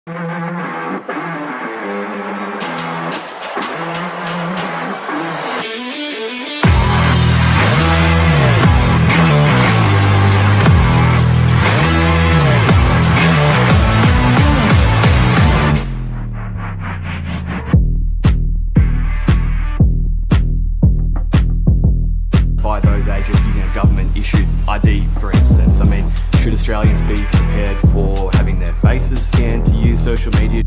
By those agents using a government-issued ID, for instance. I mean, should Australians be prepared for having their faces scanned to use social media?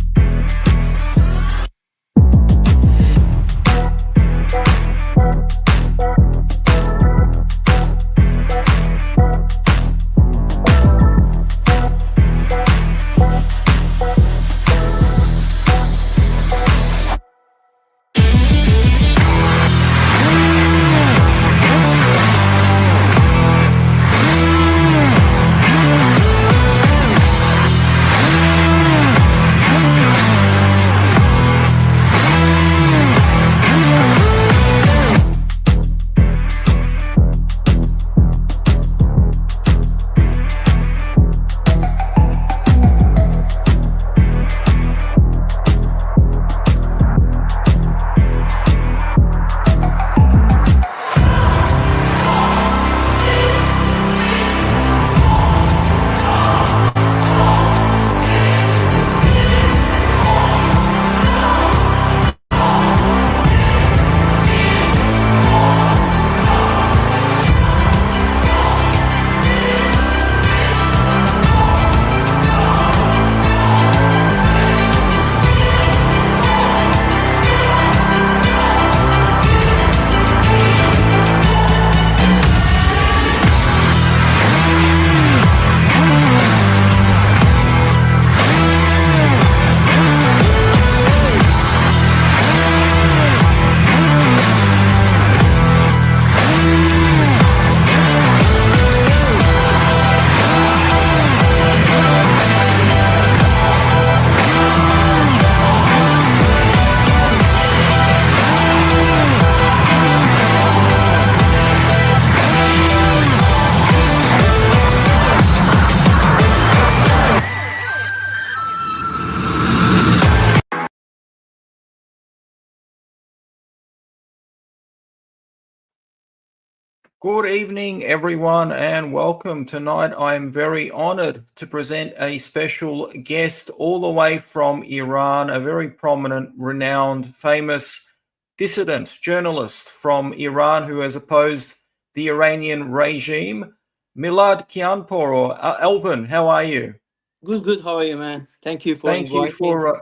Good evening, everyone, and welcome. Tonight, I am very honored to present a special guest all the way from Iran, a very prominent, renowned, famous dissident journalist from Iran who has opposed the Iranian regime. Milad Kianpour, or Alvin, how are you? Good. How are you, man? Thank you for inviting me. Thank you for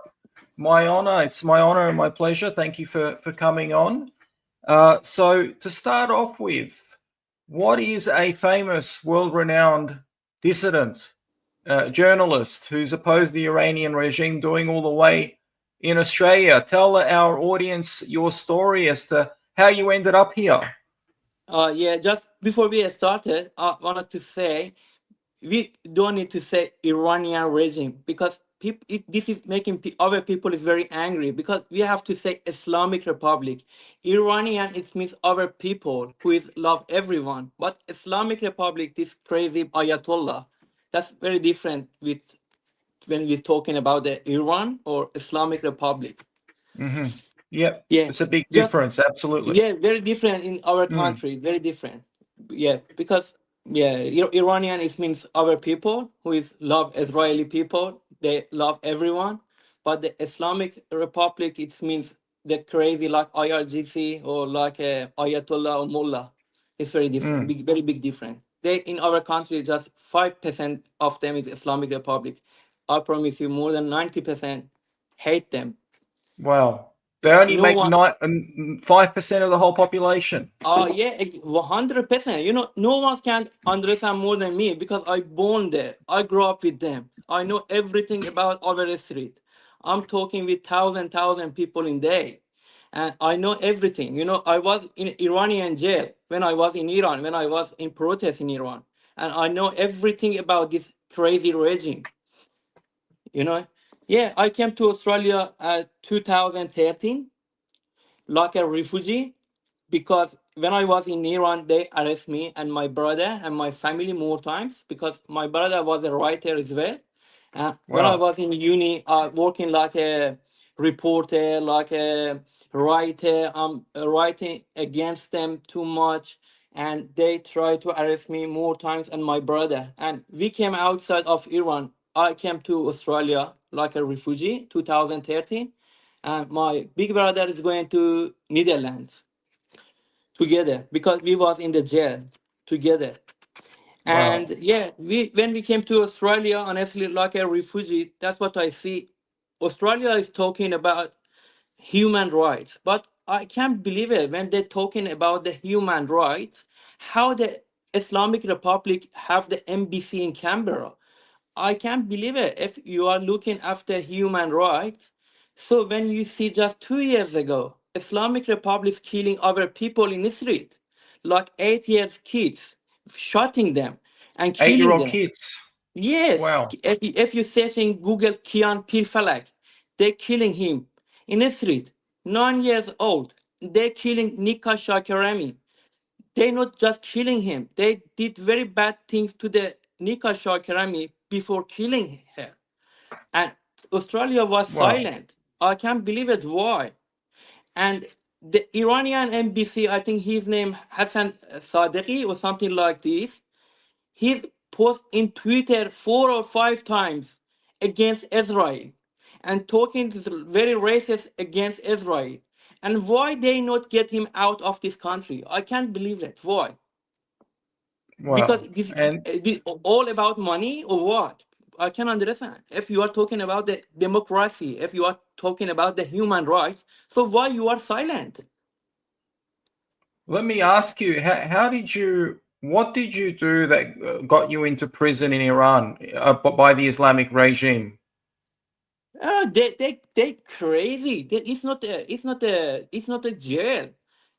my honor. It's my honor and my pleasure. Thank you for coming on. So to start off with, what is a famous, world-renowned dissident journalist who's opposed the Iranian regime doing all the way in Australia? Tell our audience your story as to how you ended up here. Just before we started, I wanted to say we don't need to say Iranian regime because this is making other people is very angry, because we have to say Islamic Republic. Iranian, it means other people who is love everyone, but Islamic Republic, this crazy Ayatollah, that's very different with when we're talking about the Iran or Islamic Republic. Mm-hmm. Yep. Yeah, it's a big difference. Absolutely. Yeah, very different in our country. Very different. Yeah, because Iranian, it means other people who is love Israeli people. They love everyone, but the Islamic Republic, it means the crazy like IRGC or like Ayatollah or Mullah. It's very different, very big difference. They in our country just 5% of them is Islamic Republic. I promise you, more than 90% hate them. Wow. They only make 5% of the whole population. Yeah, 100%. You know, no one can understand more than me because I born there. I grew up with them. I know everything about our street. I'm talking with thousand people in day, and I know everything. You know, I was in Iranian jail when I was in Iran, when I was in protest in Iran, and I know everything about this crazy regime. You know, yeah, I came to Australia 2013 like a refugee, because when I was in Iran, they arrested me and my brother and my family more times, because my brother was a writer as well. When I Wow. was in uni, working like a reporter, like a writer, I'm writing against them too much, and they tried to arrest me more times and my brother. And we came outside of Iran. I came to Australia like a refugee, 2013, and my big brother is going to Netherlands together because we was in the jail together. Wow. And yeah, we when we came to Australia, honestly, like a refugee, that's what I see. Australia is talking about human rights, but I can't believe it when they're talking about the human rights. How the Islamic Republic have the embassy in Canberra? I can't believe it. If you are looking after human rights, so when you see just 2 years ago, Islamic Republic killing other people in the street, like 8 years kids, shooting them and killing 8-year-old them. kids. Yes, Wow. if you search in Google Kian Pirfalak, they're killing him in the street. 9 years old, they're killing Nika Shakarami. They not just killing him, they did very bad things to the Nika Shakarami before killing her. And Australia was Wow. silent. I can't believe it. Why? And the Iranian embassy, I think his name Hassan Sadeghi or something like this, he's post in Twitter 4 or 5 times against Israel and talking very racist against Israel. And why they not get him out of this country? I can't believe it. Why? Because Wow. And this all about money or what? I can understand. If you are talking about the democracy, if you are talking about the human rights, so why you are silent? let me ask you, what did you do that got you into prison in Iran by the Islamic regime? They crazy. It's not a jail.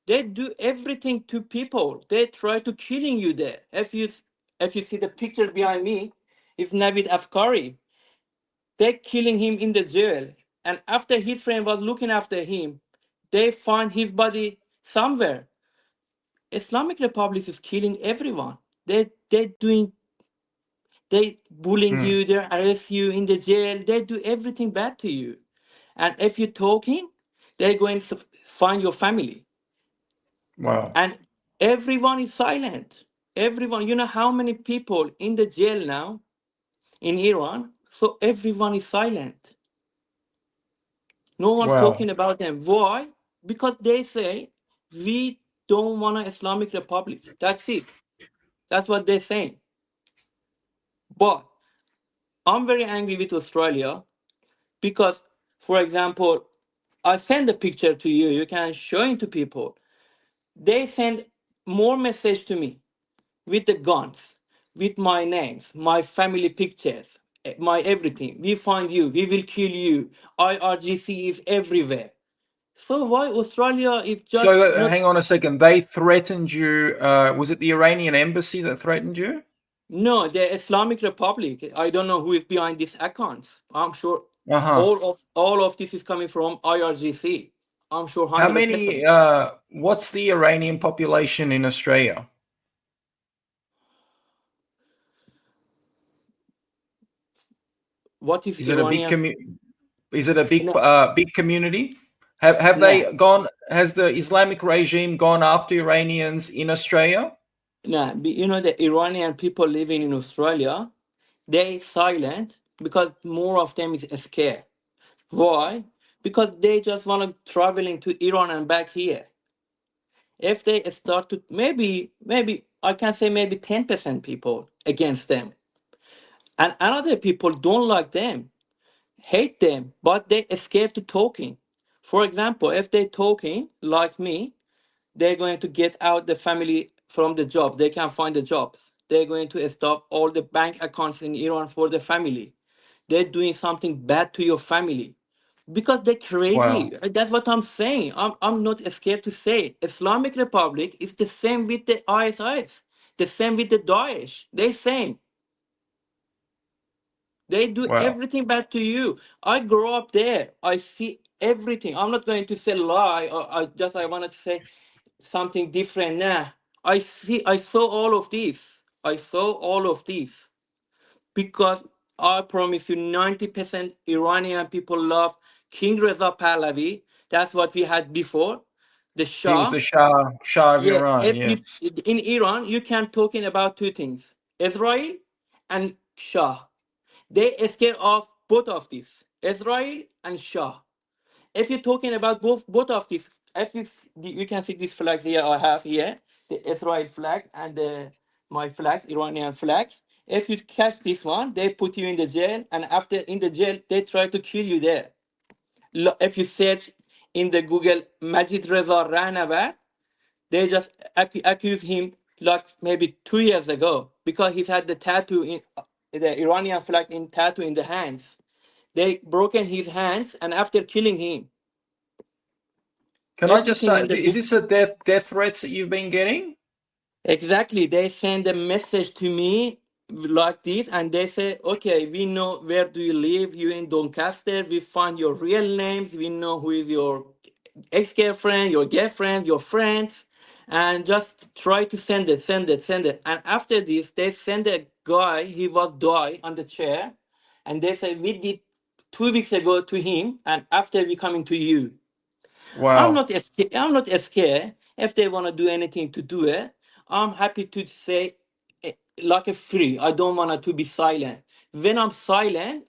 They do everything to people. They try to killing you there. If you see the picture behind me, it's Navid Afkari. They killing him in the jail. And after his friend was looking after him, they find his body somewhere. Islamic Republic is killing everyone. They bullying Hmm. you, they arrest you in the jail, they do everything bad to you. And if you're talking, they're going to find your family. Wow. And everyone is silent. Everyone, you know how many people in the jail now in Iran? So everyone is silent. No one's Wow. talking about them. Why? Because they say we don't want an Islamic Republic. That's it. That's what they're saying. But I'm very angry with Australia because, for example, I send a picture to you. You can show it to people. They send more message to me with the guns, with my names, my family pictures, my everything. We find you. We will kill you. IRGC is everywhere. So why Australia is just So not? hang on a second. They threatened you. Was it the Iranian embassy that threatened you? No, the Islamic Republic. I don't know who is behind these accounts. I'm sure Uh-huh. all of this is coming from IRGC. I'm sure How 100%. many? What's the Iranian population in Australia? What is Is it a big Iranian? Is it a big No, big community? Have no, they gone? Has the Islamic regime gone after Iranians in Australia? no. You know the Iranian people living in Australia, they silent because more of them is scared. Why? Because they just want to traveling to Iran and back here. If they start to maybe I can say maybe 10% people against them, and another people don't like them, hate them, but they scared to talking. For example, if they talking like me, they're going to get out the family from the job. They can't find the jobs. They're going to stop all the bank accounts in Iran for the family. They're doing something bad to your family because they're crazy. Wow. That's what I'm saying. I'm not scared to say Islamic Republic is the same with the ISIS, the same with the Daesh. They same. They do Wow. everything bad to you. I grow up there. I see everything. I'm not going to say lie or I wanted to say something different. Nah. I saw all of this. I saw all of this because I promise you, 90% Iranian people love King Reza Pahlavi. That's what we had before. The He was Shah. the Shah of Yes, Iran. if you Yes. in Iran, you can talking about two things: Israel and Shah. They scare of both of these, Israel and Shah. If you're talking about both of these, if you can see these flags here I have here, the Israel flag and my flags, Iranian flags. If you catch this one, they put you in the jail, and after in the jail, they try to kill you there. If you search in the Google Majid Reza Rahnavard, they just accuse him like maybe 2 years ago because he's had the tattoo in the Iranian flag in tattoo in the hands. They broken his hands, and after killing him, Can I just everything say, in the is book. this a death threats that you've been getting? Exactly. They send a message to me like this, and they say, okay, we know where do you live. You in Doncaster. We find your real names. We know who is your ex-girlfriend, your girlfriend, your friends, and just try to send it, send it, send it. And after this, they send a guy, he was die on the chair, and they say, we did 2 weeks ago to him, and after we coming to you. Wow. I'm not scared. If they want to do anything to do it, I'm happy to say like a free. I don't want to be silent. When I'm silent,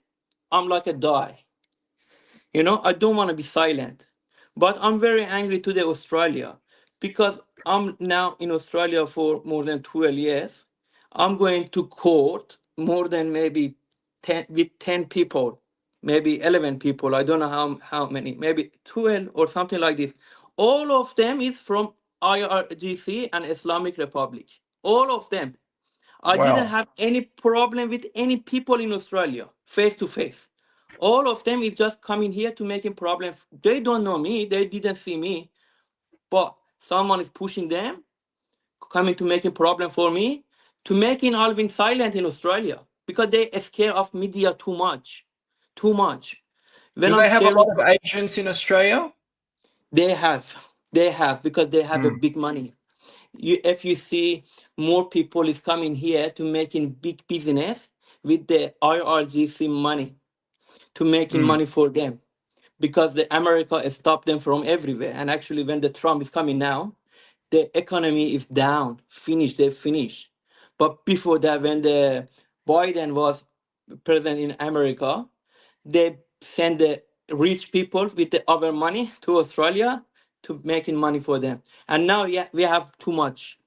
I'm like a die. I don't want to be silent. But I'm very angry to the Australia because I'm now in Australia for more than 12 years. I'm going to court more than maybe 10 with 10 people, maybe 11 people. I don't know how many, maybe 12 or something like this. All of them is from IRGC and Islamic Republic. All of them. I didn't Wow. have any problem with any people in Australia, face to face. All of them is just coming here to making problems. They don't know me, they didn't see me, but someone is pushing them, coming to making problem for me, to making Alvin silent in Australia because they are scared of media too much, too much. When Do I'm they have a sharing, lot of agents in Australia? they have because they have a Hmm. big money. If you see more people is coming here to making big business with the IRGC money, to making Hmm. money for them, because the America stopped them from everywhere. And actually, when the Trump is coming now, the economy is down, finished, they finished. But before that, when the Biden was president in America, they send the rich people with the other money to Australia to making money for them. And now, yeah, we have too much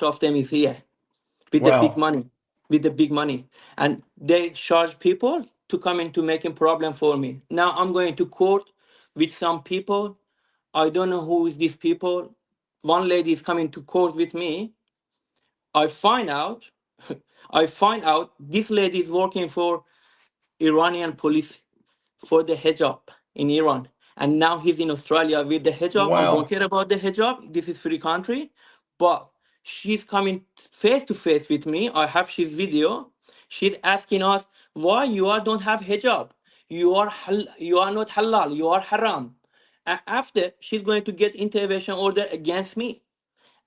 of them is here with the big Wow. money, with the big money, and they charge people to come into making problem for me. Now I'm going to court with some people. I don't know who is these people. One lady is coming to court with me. I find out, I find out this lady is working for Iranian police for the hijab in Iran. And now he's in Australia with the hijab. I don't Wow. care about the hijab. This is free country. But she's coming face to face with me. I have his video. She's asking us why you are don't have hijab. You are not halal. You are haram. And after she's going to get intervention order against me.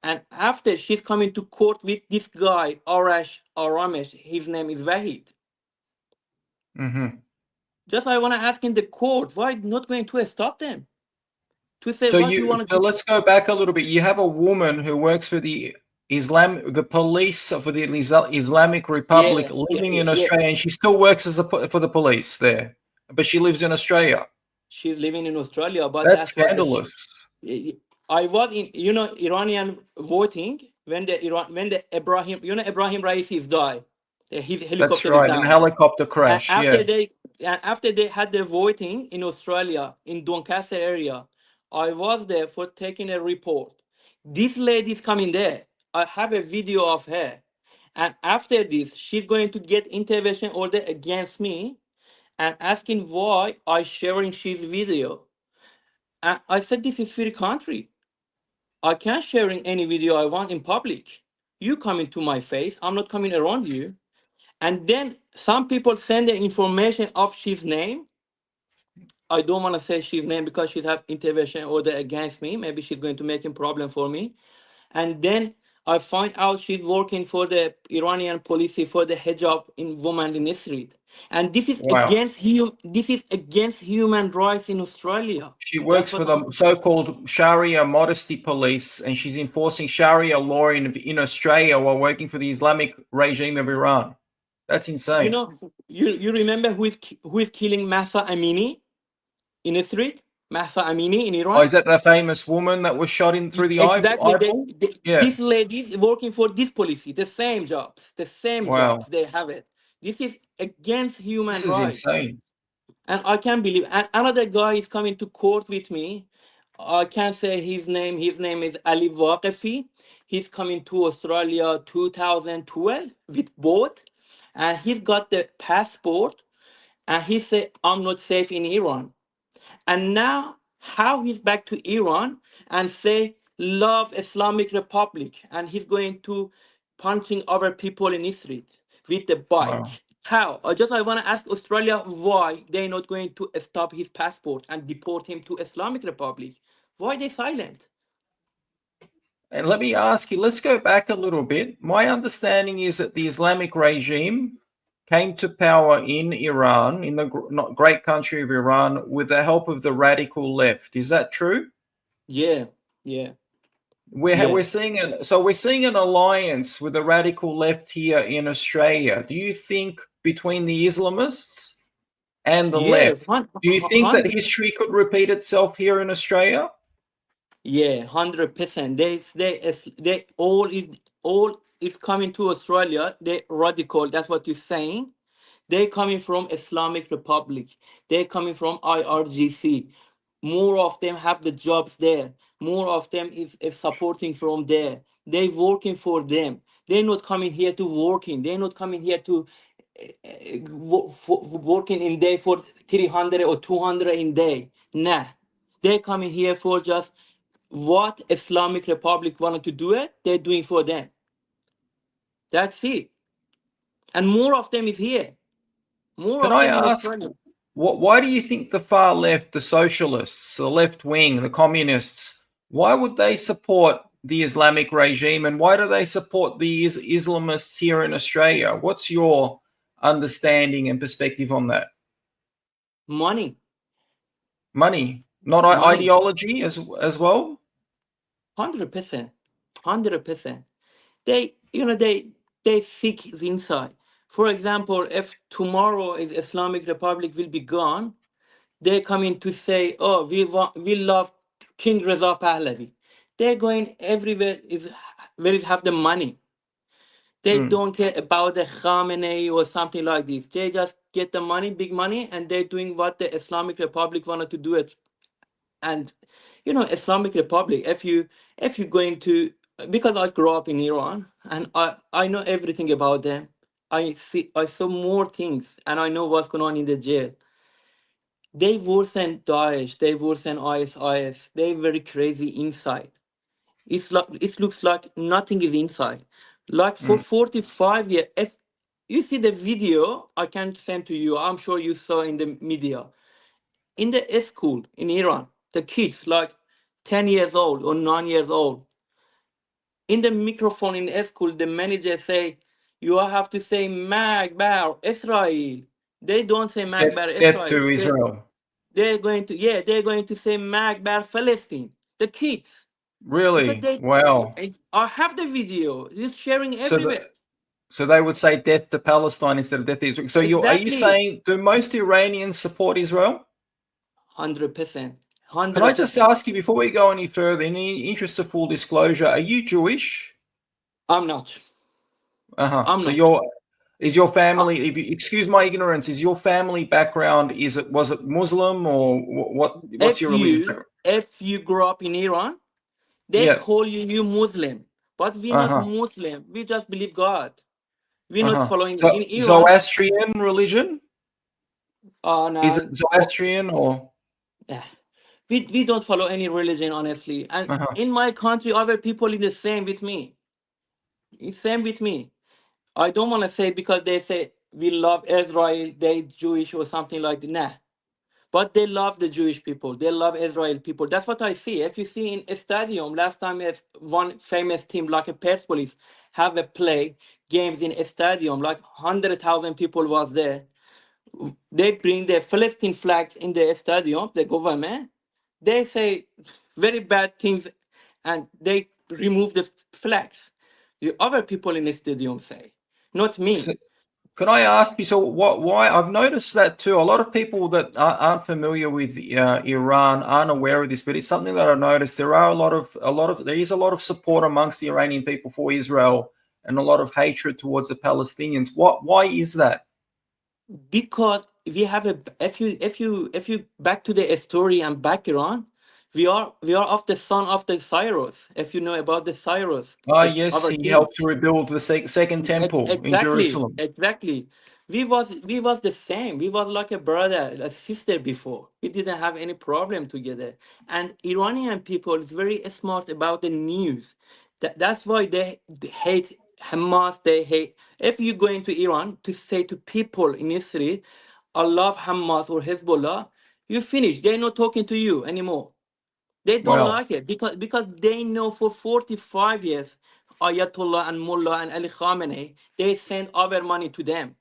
And after she's coming to court with this guy, Aramesh, his name is Wahid. Hmm. Just I want to ask in the court, why not going to stop them? To say So what you want to do. let's go back a little bit. You have a woman who works for the the police for the Islamic Republic, Yeah, yeah, living yeah, in yeah. Australia, and she still works for the police there, but she lives in Australia. She's living in Australia, but That's that's what the. scandalous. I was in, Iranian voting when the Ibrahim, Ibrahim Raisi is died. His That's helicopter is right. In a down. helicopter And crash. Yeah. after they had the voting in Australia, in Doncaster area, I was there for taking a report. This lady is coming there. I have a video of her. And after this, she's going to get intervention order against me and asking why I sharing his video. And I said, this is free country. I can't sharing any video I want in public. You coming to my face, I'm not coming around you. And then some people send the information of his name. I don't want to say his name because she's have intervention order against me. Maybe she's going to make a problem for me. And then I find out she's working for the Iranian police for the hijab in women in the street, and this is Wow. against human rights in Australia. She That's works for what the so-called Sharia modesty police, and she's enforcing Sharia law in Australia while working for the Islamic regime of Iran. That's insane. you know. You remember who is killing Mahsa Amini in the street? Mahsa Amini in Iran. Oh, is that the famous woman that was shot in through the Exactly. eyeball? Yeah. This lady is working for this policy. The same jobs. The same Wow. jobs. They have it. This is against human This is rights. insane. And I can't believe. And another guy is coming to court with me. I can't say his name. His name is Ali Waqifi. He's coming to Australia 2012 with boat, and he's got the passport. And he said, "I'm not safe in Iran." And now, how he's back to Iran and say, love Islamic Republic, and he's going to punching other people in the street with the bike. Wow. How? I want to ask Australia why they're not going to stop his passport and deport him to Islamic Republic. Why they silent? And let me ask you, let's go back a little bit. My understanding is that the Islamic regime came to power in Iran, in the great country of Iran, with the help of the radical left. Is that true? Yeah, yeah. We're seeing an alliance with the radical left here in Australia. Do you think between the Islamists and the left, do you think that history could repeat itself here in Australia? Yeah, 100%. They all is coming to Australia. They radical. That's what you're saying. They're coming from Islamic Republic. They're coming from IRGC. More of them have the jobs there. More of them is supporting from there. They're working for them. They're not coming here to working. They're not coming here to working in day for 300 or 200 in day. Nah. They're coming here for just what Islamic Republic wanted to do it, they're doing for them. That's it. And more of them is here. More Can of I them in ask, Australia. why do you think the far left, the socialists, the left wing, the communists, why would they support the Islamic regime, and why do they support the Islamists here in Australia? What's your understanding and perspective on that? Money. Money, not Money. ideology as well? 100%. 100%. They seek the inside. For example, if tomorrow is Islamic Republic will be gone, they're coming to say, oh, we love King Reza Pahlavi. They're going everywhere where it have the money. They don't care about the Khamenei or something like this. They just get the money, big money, and they're doing what the Islamic Republic wanted to do it. And Islamic Republic, if you're going to, because I grew up in Iran and I know everything about them. I saw more things and I know what's going on in the jail. They worse than Daesh, they worse than ISIS. They're very crazy inside. It looks like nothing is inside. Like for 45 years, if you see the video, I can send to you. I'm sure you saw in the media. In the school in Iran, the kids like 10 years old or 9 years old. In the microphone in school, the manager say, you have to say Magbar Israel. They don't say Magbar Israel. Death to Israel. They're going to say Magbar Palestine. The kids. Really? Wow. I have the video. It's sharing everywhere. So they would say death to Palestine instead of death to Israel. So are you saying, do most Iranians support Israel? 100%. Can I just ask you, before we go any further, in the interest of full disclosure, are you Jewish? I'm not. So is your family, if you excuse my ignorance, is your family background, was it Muslim or what's your religion? If you grew up in Iran, they call you Muslim. But we're not Muslim. We just believe God. We're not following in Iran. Zoroastrian religion? No. Is it Zoroastrian or? We don't follow any religion, honestly. And in my country, other people is the same with me. It's same with me. I don't want to say because they say we love Israel, they Jewish or something like that. Nah. But they love the Jewish people. They love Israel people. That's what I see. If you see in a stadium, last time if one famous team like a Persepolis have a play games in a stadium, like 100,000 people was there. They bring the Palestine flags in the stadium, the government. They say very bad things and they remove the flags. The other people in the stadium say, not me. So, can I ask you? So, why? I've noticed that too. A lot of people that aren't familiar with Iran aren't aware of this, but it's something that I've noticed. There is a lot of support amongst the Iranian people for Israel, and a lot of hatred towards the Palestinians. Why is that? Because we have a if you back to the story and background, we are of the son of the Cyrus. If you know about the Cyrus, Yes, our he king. helped to rebuild the second temple in Jerusalem. Exactly. We was the same. We was like a brother, a sister before. We didn't have any problem together. And Iranian people is very smart about the news. That's why they hate Hamas. They hate. If you go into Iran to say to people in the street, "I love Hamas or Hezbollah," you finish. They're not talking to you anymore. They don't Well, like it because they know for 45 years, Ayatollah and Mullah and Ali Khamenei, they send our money to them,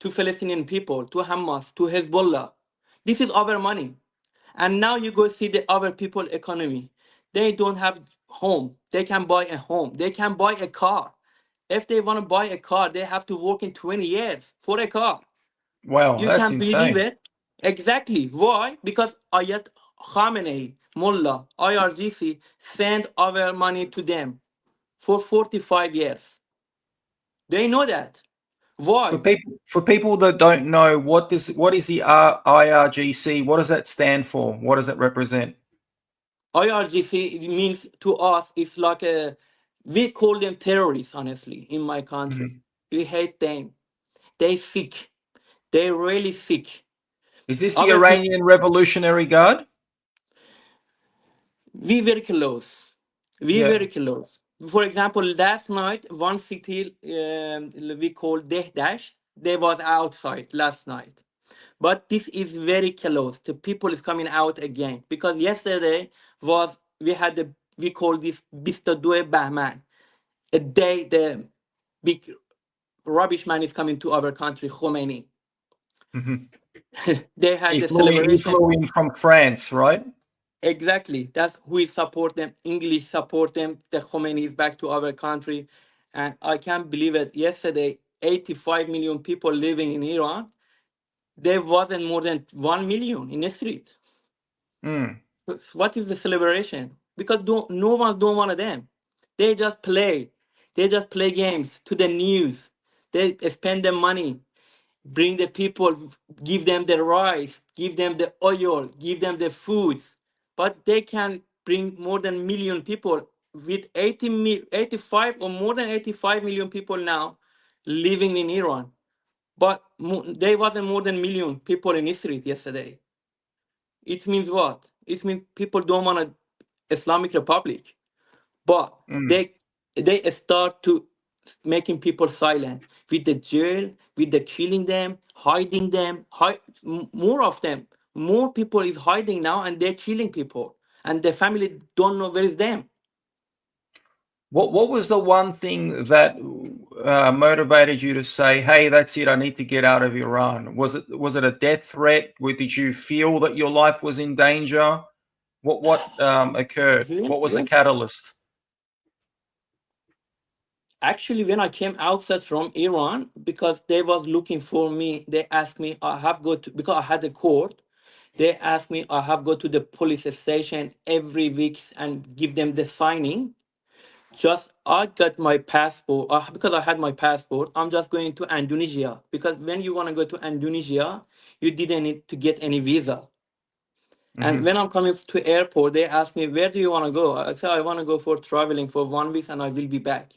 to Palestinian people, to Hamas, to Hezbollah. This is our money. And now you go see the other people economy. They don't have home. They can buy a home. They can buy a car. If they want to buy a car, they have to work in 20 years for a car. wow, You that's can believe insane. it? Exactly. Why? Because Ayat Khamenei, Mullah, IRGC send our money to them for 45 years. They know that. Why? For people that don't know, what is the IRGC? What does that stand for? What does it represent? IRGC means to us, it's like a, we call them terrorists, honestly, in my country. Mhm. We hate them. They sick. They really sick. Is this the Other people, Iranian Revolutionary Guard? we very close. We Yeah. very close. For example, last night, one city we call Dehdash, they was outside last night. But this is very close. The people is coming out again because yesterday was we had the we call this 22 Bahman, a day the big rubbish man is coming to our country, Khomeini. Mhm. They had He the he celebration. flew in from France, right? Exactly. That's who we support them. English support them. The Khomeini is back to our country. And I can't believe it. Yesterday, 85 million people living in Iran. There wasn't more than 1 million in the street. Mm. What is the celebration? Because no one don't want them. They just play. They just play games to the news. They spend the money, bring the people, give them the rice, give them the oil, give them the foods. But they can bring more than million people with 85 or more than 85 million people now living in Iran. But there wasn't more than million people in the street yesterday. It means what? It means people don't want an Islamic Republic, but Mm. they start to making people silent with the jail, with the killing them, hiding them, more of them. More people is hiding now, and they're killing people, and the family don't know where is them. What was the one thing that motivated you to say, "Hey, that's it. I need to get out of Iran"? Was it a death threat? Did you feel that your life was in danger? What occurred? What was the Yeah. catalyst? Actually, when I came outside from Iran, because they was looking for me, they asked me, I have go to, because I had a court, they asked me, I have go to the police station every week and give them the signing. Just I got my passport, because I had my passport, I'm just going to Indonesia. Because when you want to go to Indonesia, you didn't need to get any visa. And Mm-hmm. when I'm coming to airport, they ask me, where do you want to go? I say, I want to go for traveling for 1 week and I will be back.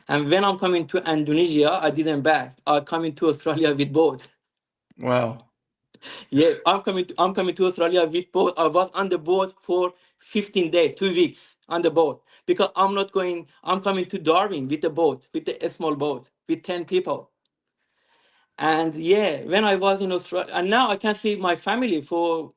And when I'm coming to Indonesia, I didn't back. I'm coming to Australia with boat. Wow. Yeah, I'm coming to Australia with boat. I was on the boat for 15 days, 2 weeks on the boat. Because I'm not going, I'm coming to Darwin with a boat, with a small boat, with 10 people. And yeah, when I was in Australia, and now I can see my family for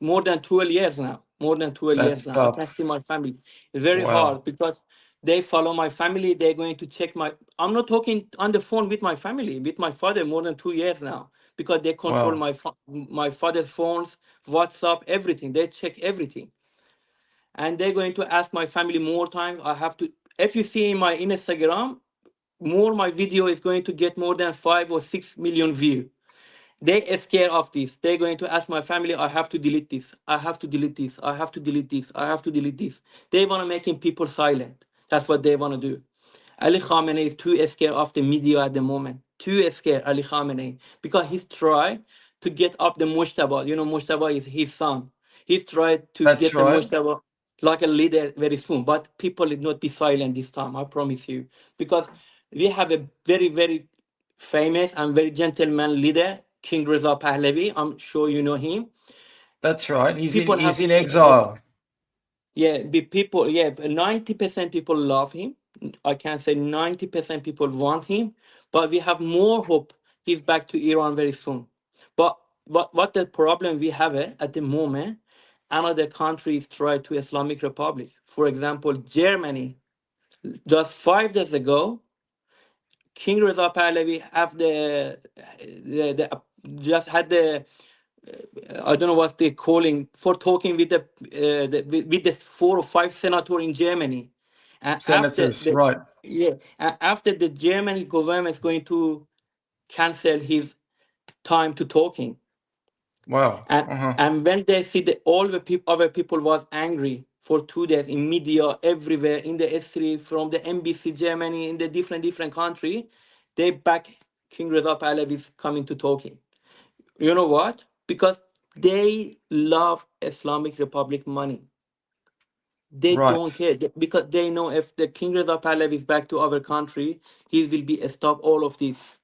more than 12 years now. More than 12 That's years now. I can see tough. my family. It's very hard Wow. because they follow my family. They're going to check my. I'm not talking on the phone with my family, with my father, more than 2 years now, because they control Wow. my father's phones, WhatsApp, everything. They check everything. And they're going to ask my family more times. I have to. If you see in my Instagram, more my video is going to get more than 5 or 6 million views. They are scared of this. They're going to ask my family, I have to delete this. I have to delete this. I have to delete this. I have to delete this. They want to making people silent. That's what they want to do. Ali Khamenei is too scared of the media at the moment. Too scared, Ali Khamenei. Because he's tried to get up the Mujtaba. You know, Mujtaba is his son. He's tried to That's get the right. Mujtaba like a leader very soon. But people will not be silent this time, I promise you. Because we have a very, very famous and very gentleman leader, King Reza Pahlavi. I'm sure you know him. That's right. He's People have in exile. yeah, 90% people love him. I can say 90% people want him, but we have more hope he's back to Iran very soon. But what the problem we have at the moment, another countries try to Islamic Republic. For example, Germany, just 5 days ago, King Reza Pahlavi have the just had the I don't know what they're calling for talking with with the 4 or 5 senator in Germany, and after Senators, right. after the German government is going to cancel his time to talking, Wow. and when they see that all the other people was angry for 2 days in media everywhere in the street from the NBC Germany in the different country, they back King Reza Pahlavi coming to talking. You know what? Because they love Islamic Republic money. They Right. don't care because they know if the King Reza Pahlavi is back to our country, he will be stop all of this.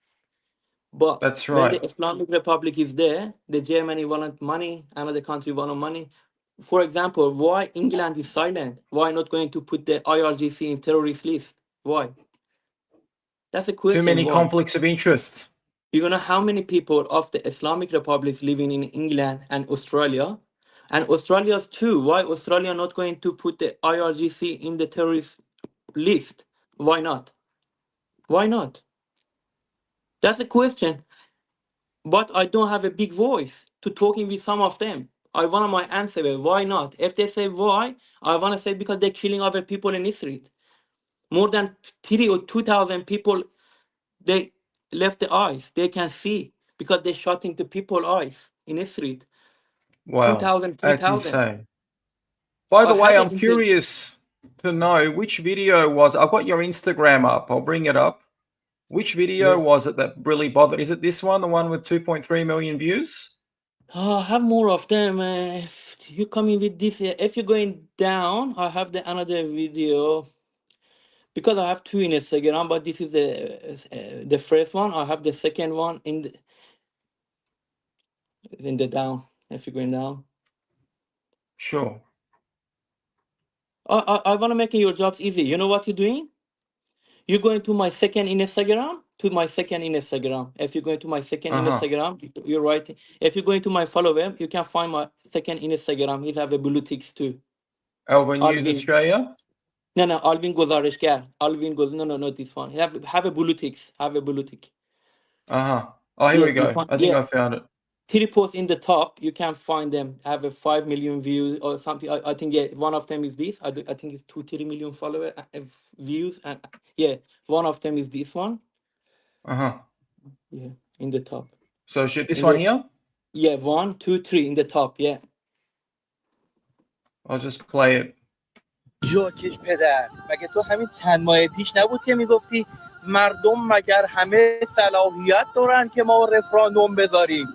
But That's when right. the Islamic Republic is there, the Germany wanted money, another country wanted money. For example, why England is silent? Why not going to put the IRGC in terrorist list? Why? That's a Too question. many Why? conflicts of interest. You know how many people of the Islamic Republic living in England and Australia? And Australia too. Why Australia not going to put the IRGC in the terrorist list? Why not? Why not? That's a question. But I don't have a big voice to talking with some of them. I want my answer. Why not? If they say why, I want to say because they're killing other people in the street. More than 3 or 2,000 people, they left the eyes. They can see because they're shooting the people eyes in the street. Wow. 2,000, That's 3,000. insane. By the I way, had I'm it in the curious to know which video was. I've got your Instagram up. I'll bring it up. Which video yes. was it that really bothered? Is it this one, the one with 2.3 million views? Oh, I have more of them. You coming with this? If you're going down, I have another video because I have two in Instagram, but this is the first one. I have the second one in the down. If you're going down, Sure. I want to make your jobs easy. You know what you're doing? You're going to my second in Instagram. To my second in Instagram. If you're going to my second in Instagram, you're right. If you're going to my follower, you can find my second in Instagram. He have a blue ticks too. Alvin News Alvin. Australia? No, Alvin Gozarishgar. Alvin goes, no, not this one. Have a blue ticks. Have a blue tick. Oh, here Yeah, we this go. one. I think Yeah. I found it. 3 posts in the top. You can find them. Have a 5 million views or something. I think yeah, one of them is this. I think it's 2-3 million follower views, and yeah, one of them is this one. Yeah, in the top. So should this one here? Yeah, 1, 2, 3 in the top. Yeah. I'll just play it. جاکش پدر مگه تو همین چند ماه پیش نبود که میگفتی مردم مگر همه صلاحیت دارن که ما رفراندوم بذاریم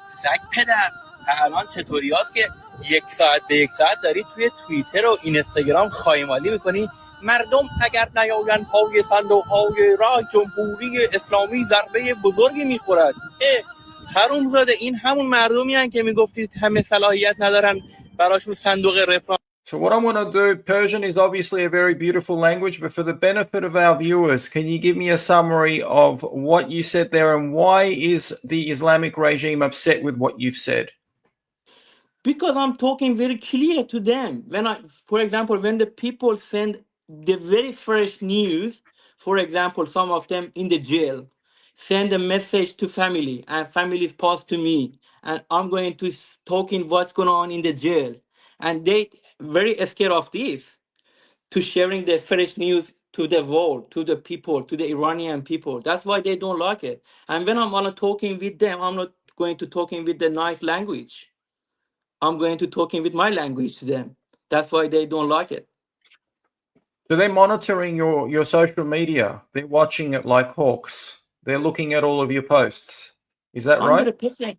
سگ پدر الان چطوری هست که 1 ساعت به 1 ساعت داری توی توییتر و اینستاگرام خایمالی میکنی مردم اگر نیاین پای صندوق های رای جمهوری اسلامی ضربه بزرگی میخورد حرومزاده این همون مردمی هن که میگفتید همه صلاحیت ندارن براشون صندوق رفراندوم So what I want to do, Persian is obviously a very beautiful language, but for the benefit of our viewers, can you give me a summary of what you said there and why is the Islamic regime upset with what you've said? Because I'm talking very clear to them. For example, when the people send the very fresh news, for example, some of them in the jail, send a message to family and families pass to me, and I'm going to talking what's going on in the jail. And they very scared of this, to sharing the fresh news to the world, to the people, to the Iranian people. That's why they don't like it. And when I'm on talking with them, I'm not going to talking with the nice language. I'm going to talking with my language to them. That's why they don't like it. So they're monitoring your social media. They're watching it like hawks. They're looking at all of your posts. Is that right? 100%.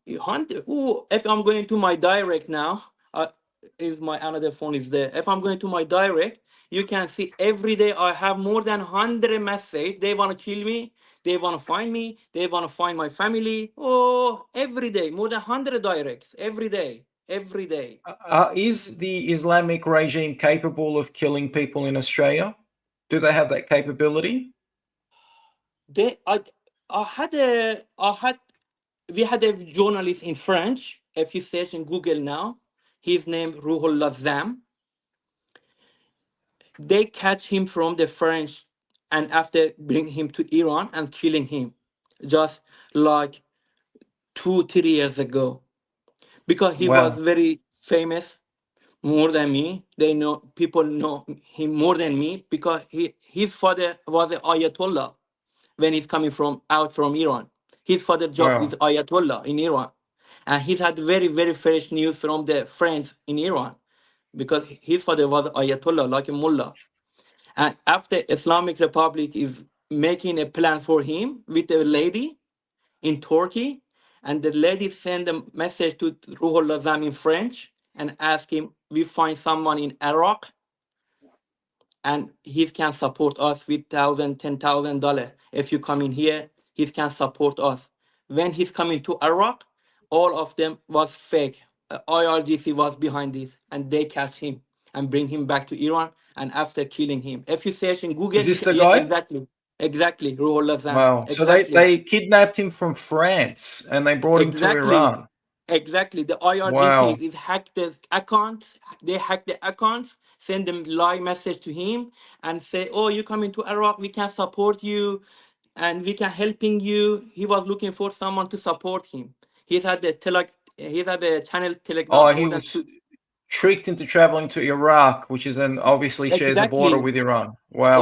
If I'm going to my direct now, if my another phone is there. If I'm going to my direct, you can see every day I have more than 100 messages. They want to kill me. They want to find me. They want to find my family. Oh, every day, more than 100 directs. Every day. Every day. Is the Islamic regime capable of killing people in Australia? Do they have that capability? We had a journalist in French. If you search in Google now, his name Ruhollah Zam. They catch him from the French, and after bring him to Iran and killing him, just like 2-3 years ago, because he was Wow. very famous, more than me. People know him more than me because his father was an Ayatollah when he's coming out from Iran. His father job is Wow. Ayatollah in Iran, and he's had very very fresh news from the friends in Iran, because his father was Ayatollah, like a mullah. And after Islamic Republic is making a plan for him with a lady in Turkey, and the lady send a message to Ruhollah Zam in French and ask him, we find someone in Iraq and he can support us with $10,000. If you come in here, he can support us. When he's coming to Iraq, all of them was fake. IRGC was behind this, and they catch him and bring him back to Iran. And after killing him, if you search in Google, Is this the yeah, guy? exactly, Ruhollah Zam, Wow. So exactly. they kidnapped him from France and they brought him to Iran. Exactly. The IRGC Wow. is hacked the accounts. They hack the accounts, send them live message to him, and say, "Oh, you come into Iraq, we can support you, and we can helping you." He was looking for someone to support him. He's had a channel Telegram Oh, more he than was two. tricked into traveling to Iraq, which is obviously shares a border Exactly. with Iran. Wow.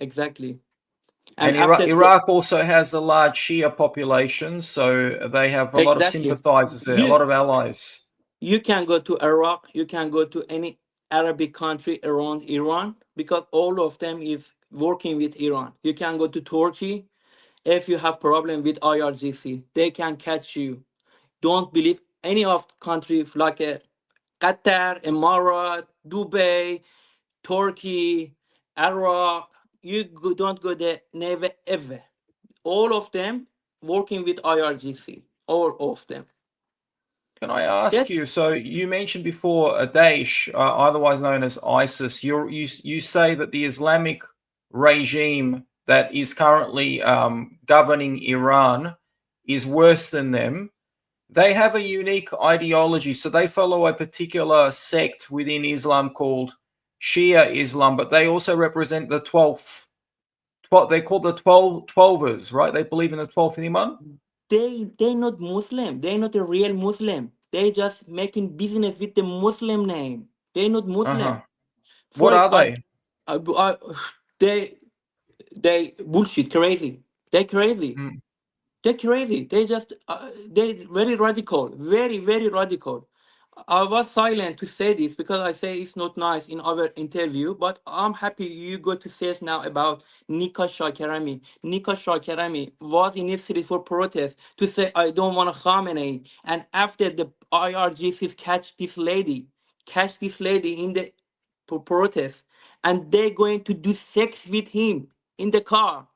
Exactly. And And after Iraq also has a large Shia population, so they have a lot of exactly, sympathizers there, a lot of allies. you can go to Iraq, you can go to any Arabic country around Iran, because all of them is working with Iran. You can go to Turkey. If you have problem with IRGC, they can catch you. Don't believe any of countries like Qatar, Emirat, Dubai, Turkey, Iraq. Don't go there, never ever. All of them working with IRGC. All of them. Can I ask Yes. you? So you mentioned before Daesh, otherwise known as ISIS. You say that the Islamic regime that is currently governing Iran is worse than them. They have a unique ideology, so they follow a particular sect within Islam called Shia Islam, but they also represent the 12th. They're called the 12ers, right? They believe in the 12th Imam. They not Muslim. They not a real Muslim. They just making business with the Muslim name. They not Muslim. Uh-huh. What are I, they? I, they bullshit crazy. They crazy. Mm. They're crazy. They very radical. Very very radical. I was silent to say this because I say it's not nice in our interview, but I'm happy you go to search now about Nika Shakarami. Nika Shakarami was in history for protest to say, I don't want Khamenei. And after the IRGCs catch this lady in the protest, and they're going to do sex with him in the car.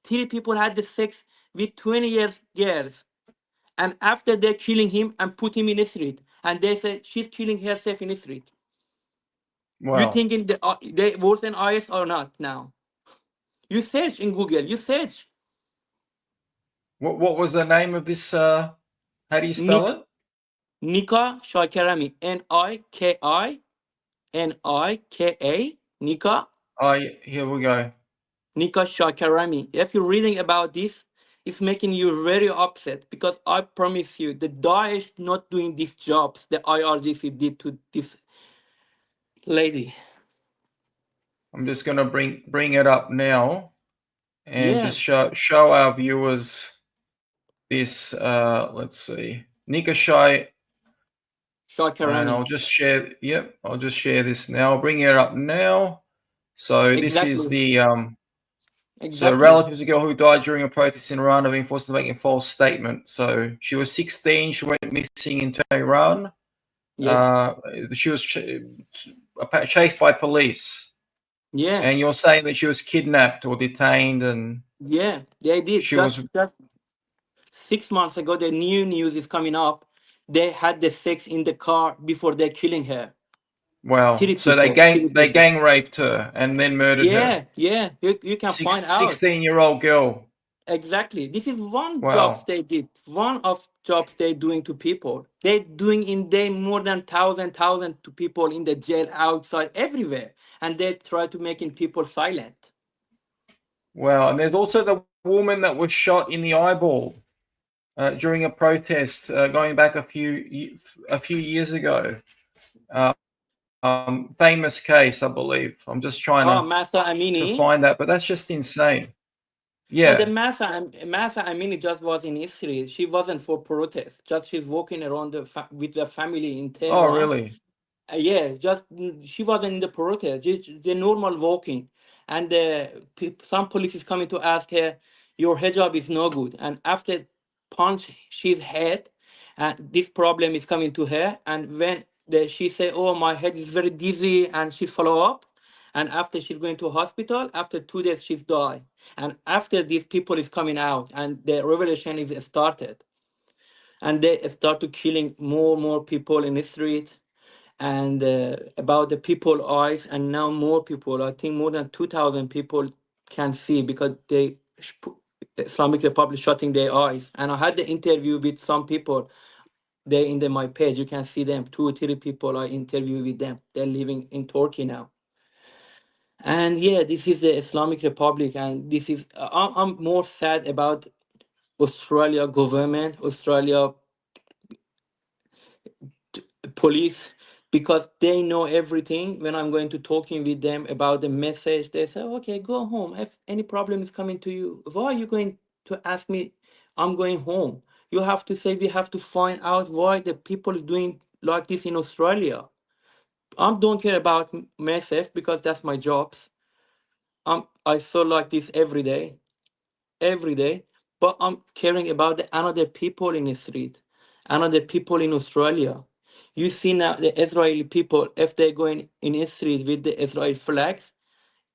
3 people had the sex with 20 years girls. And after they're killing him and put him in the street, and they say she's killing herself in the street. Wow. You thinking they worse than IS or not now? You search in Google. You search. What was the name of this? How do you spell it? Nika Shakarami. Nika. Nika. Oh, here we go. Nika Shakarami. If you're reading about this, it's making you very upset because I promise you, the Daesh not doing these jobs the IRGC did to this lady. I'm just going to bring it up now and Yeah. just show our viewers this. Let's see, Nikashai. And Shakarami. I'll just share. Yep, I'll just share this now. I'll bring it up now. So this is Exactly. the Exactly. So relatives of a girl who died during a protest in Iran have been forced to make a false statement. So she was 16. She went missing in Tehran. Yeah. She was chased by police. Yeah. And you're saying that she was kidnapped or detained, and Yeah, they did. she Just was 6 months ago, the new news is coming up. They had the sex in the car before they're killing her. wow. Three So they people. gang raped her and then murdered her. Yeah. You can find out. 16-year-old girl. Exactly. This is one Wow. jobs they did. One of jobs they're doing to people. They're doing in day more than 1,000 to people in the jail, outside, everywhere. And they try to making people silent. Wow. And there's also the woman that was shot in the eyeball during a protest going back a few years ago. Famous case, I believe. I'm just trying Masa to Amini. find that, but that's just insane. Yeah. No, the Masa Amini just was in history. She wasn't for protest. Just she's walking around with the family in Tehran. Oh, really? Yeah, just she wasn't in the protest. The normal walking, and some police is coming to ask her, "Your hijab is no good." And after punch she's head, and this problem is coming to her. And when she say, "Oh, my head is very dizzy," and she follow up, and after she's going to hospital, after 2 days she's died. And after these people is coming out, and the revolution is started, and they start to killing more people in the street, and about the people eyes, and now more people, I think more than 2,000 people can see because they Islamic Republic shutting their eyes. And I had the interview with some people. They in my page, you can see them, 2 or 3 people I interview with them. They're living in Turkey now. And yeah, this is the Islamic Republic, and this is I'm more sad about Australia government, Australia police, because they know everything. When I'm going to talking with them about the message, they say, "Okay, go home. If any problem is coming to you, why are you going to ask me? I'm going home." You have to say we have to find out why the people is doing like this in Australia. I don't care about message because that's my jobs. I saw like this every day, but I'm caring about the another people in the street, another people in Australia. You see now the Israeli people, if they're going in the street with the Israeli flags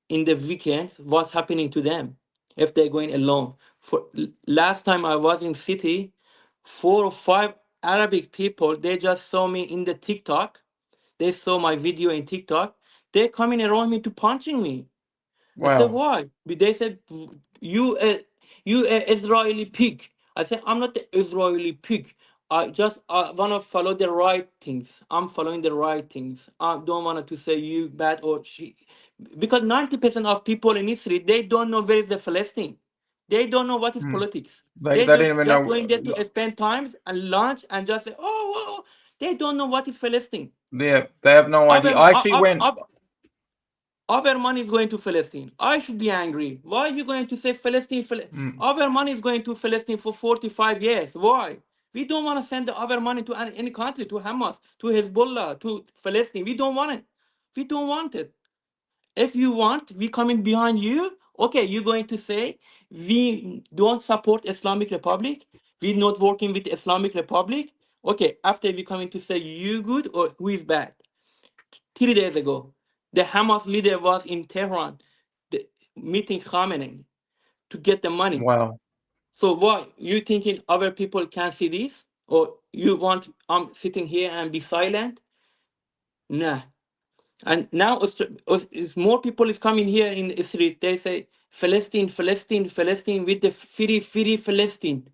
in the weekends, what's happening to them if they're going alone? For last time I was in city, 4 or 5 Arabic people, they just saw me in the TikTok. They saw my video in TikTok. They're coming around me to punching me. I said, Wow. why? They said, you a Israeli pig. I said, I'm not the Israeli pig. I just want to follow the right things. I'm following the right things. I don't want to say you bad or she. Because 90% of people in Israel, they don't know where is the Palestine. They don't know what is politics. They They didn't even just know. going there to spend time and lunch and just say, oh, they don't know what is Palestine. Yeah, they have no idea. I actually went. Our money is going to Palestine. I should be angry. Why are you going to say Palestine? Our money is going to Palestine for 45 years. Why? We don't want to send our money to any country, to Hamas, to Hezbollah, to Palestine. We don't want it. We don't want it. If you want, we coming behind you. Okay, you're going to say we don't support Islamic Republic. We're not working with Islamic Republic. Okay, after we coming to say you good or who is bad. 3 days ago, the Hamas leader was in Tehran, meeting Khamenei to get the money. Wow. So what, you thinking other people can't see this? Or you want I'm sitting here and be silent? Nah. And now if more people is coming here in the street, they say Palestine, Palestine, Palestine with the free Palestine.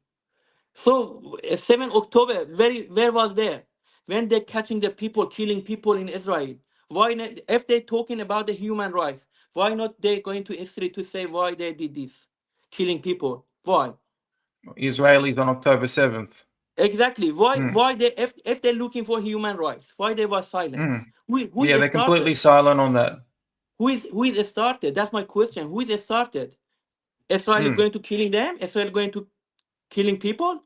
So 7 October, where was there? When they're catching the people, killing people in Israel. Why not, if they're talking about the human rights, why not they going to history to say why they did this? Killing people. Why? Israelis on October 7th. Exactly. Why they if they're looking for human rights, why they were silent? Who Yeah, they're completely silent on that. Who is started? That's my question. Who is started? Israel is going to killing them? Israel going to killing people?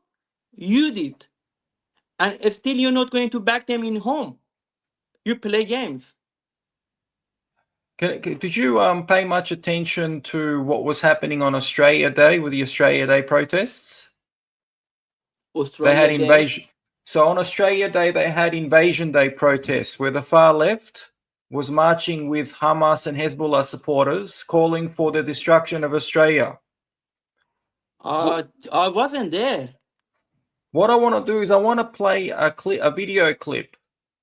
You did. And still you're not going to back them in home. You play games. Did you pay much attention to what was happening on Australia Day with the Australia Day protests? Australia they had Day. invasion. So on Australia Day, they had Invasion Day protests where the far left was marching with Hamas and Hezbollah supporters calling for the destruction of Australia. I wasn't there. What I want to do is I want to play a video clip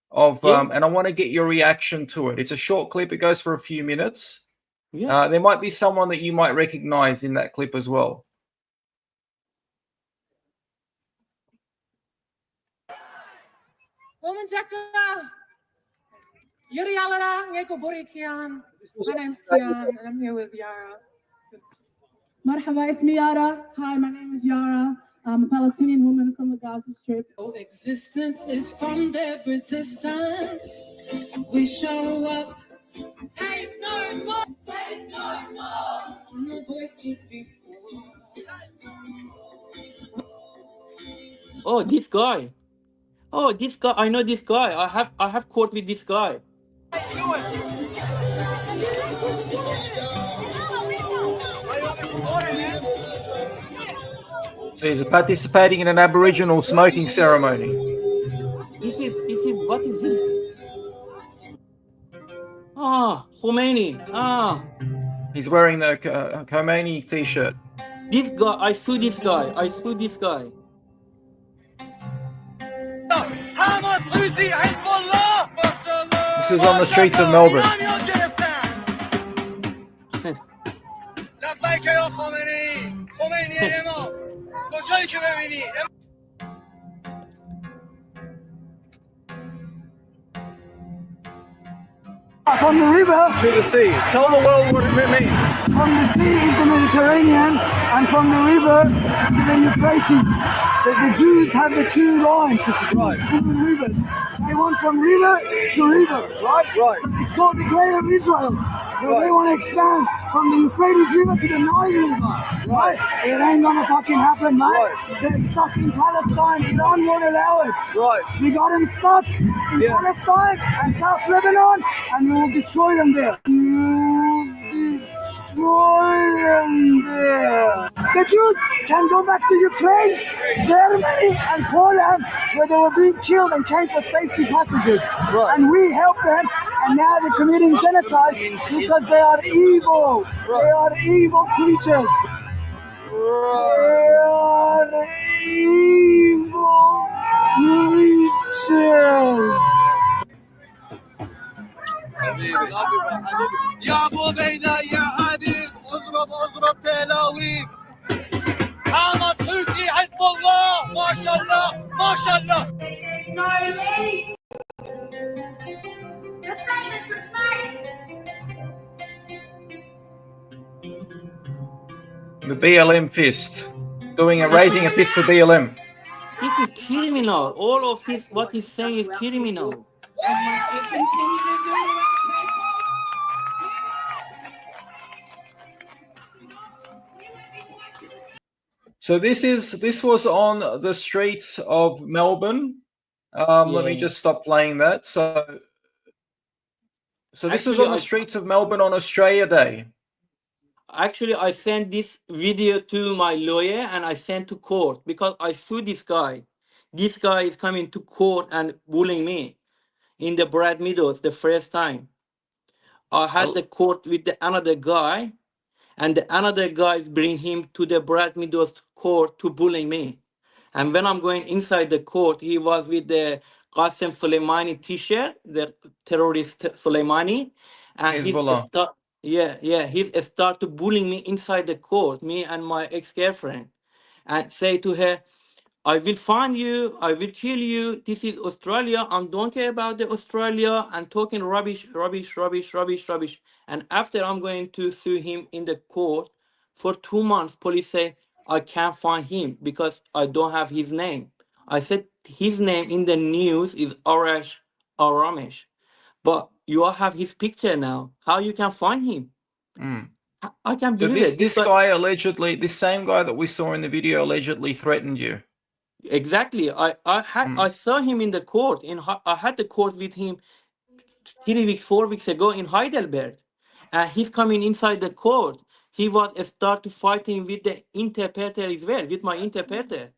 of and I want to get your reaction to it. It's a short clip. It goes for a few minutes. Yeah. There might be someone that you might recognize in that clip as well. My name's Kian, and I'm here with Yara. Marhaba, ismi Yara. Hi, my name is Yara. I'm a Palestinian woman from the Gaza Strip. Oh, existence is from their resistance. We show up. Take no more. Take no more. No voices before. Oh, this guy. Oh, this guy. I know this guy. I have court with this guy. So he's participating in an Aboriginal smoking ceremony. This is what is this? Khomeini. He's wearing the Khomeini t-shirt. This guy, I sue this guy. This is on the streets of Melbourne. From the river to the sea. Tell the world what it means. From the sea is the Mediterranean, and from the river to the Euphrates. The Jews have the two lines, right? Rivers. They want from river to river, right? Right. It's called the Great of Israel. Where they want to expand from the Euphrates River to the Nile River, right? It ain't gonna fucking happen, mate. Right. They're stuck in Palestine. Iran won't allow it. Right. We got them stuck in Palestine and South Lebanon, and we will destroy them there. The Jews can go back to Ukraine, Germany, and Poland, where they were being killed and came for safety passages. Right. And we helped them, and now they're committing genocide because they are evil. Right. They are evil creatures. Right. They are evil creatures. يا ابو بيدا يا حبيب اضرب تلاويب حماس حوثي حزب الله ما شاء الله The BLM fist. Raising a fist for BLM. This is criminal. All of this, what he's saying is criminal. So this was on the streets of Melbourne. Let me just stop playing that. So this was on the streets of Melbourne on Australia Day. Actually, I sent this video to my lawyer and I sent to court because I sued this guy. This guy is coming to court and bullying me in the Brad Meadows the first time. I had the court with another guy, and the another guys bring him to the Brad Meadows court to bullying me. And when I'm going inside the court, he was with the Qasem Soleimani t-shirt, the terrorist Soleimani, and Hezbollah. he's started bullying me inside the court, me and my ex-girlfriend, and say to her, I will find you, I will kill you. This is Australia. I don't care about the Australia and talking rubbish. And after I'm going to sue him in the court for 2 months, police say I can't find him because I don't have his name. I said his name in the news is Aramesh, but you all have his picture now. How you can find him? I can't So believe it. this guy allegedly, this same guy that we saw in the video allegedly threatened you. Exactly. I saw him in the court. I had the court with him 3 weeks, 4 weeks ago in Heidelberg, and he's coming inside the court. He was start fighting with the interpreter as well, with my interpreter,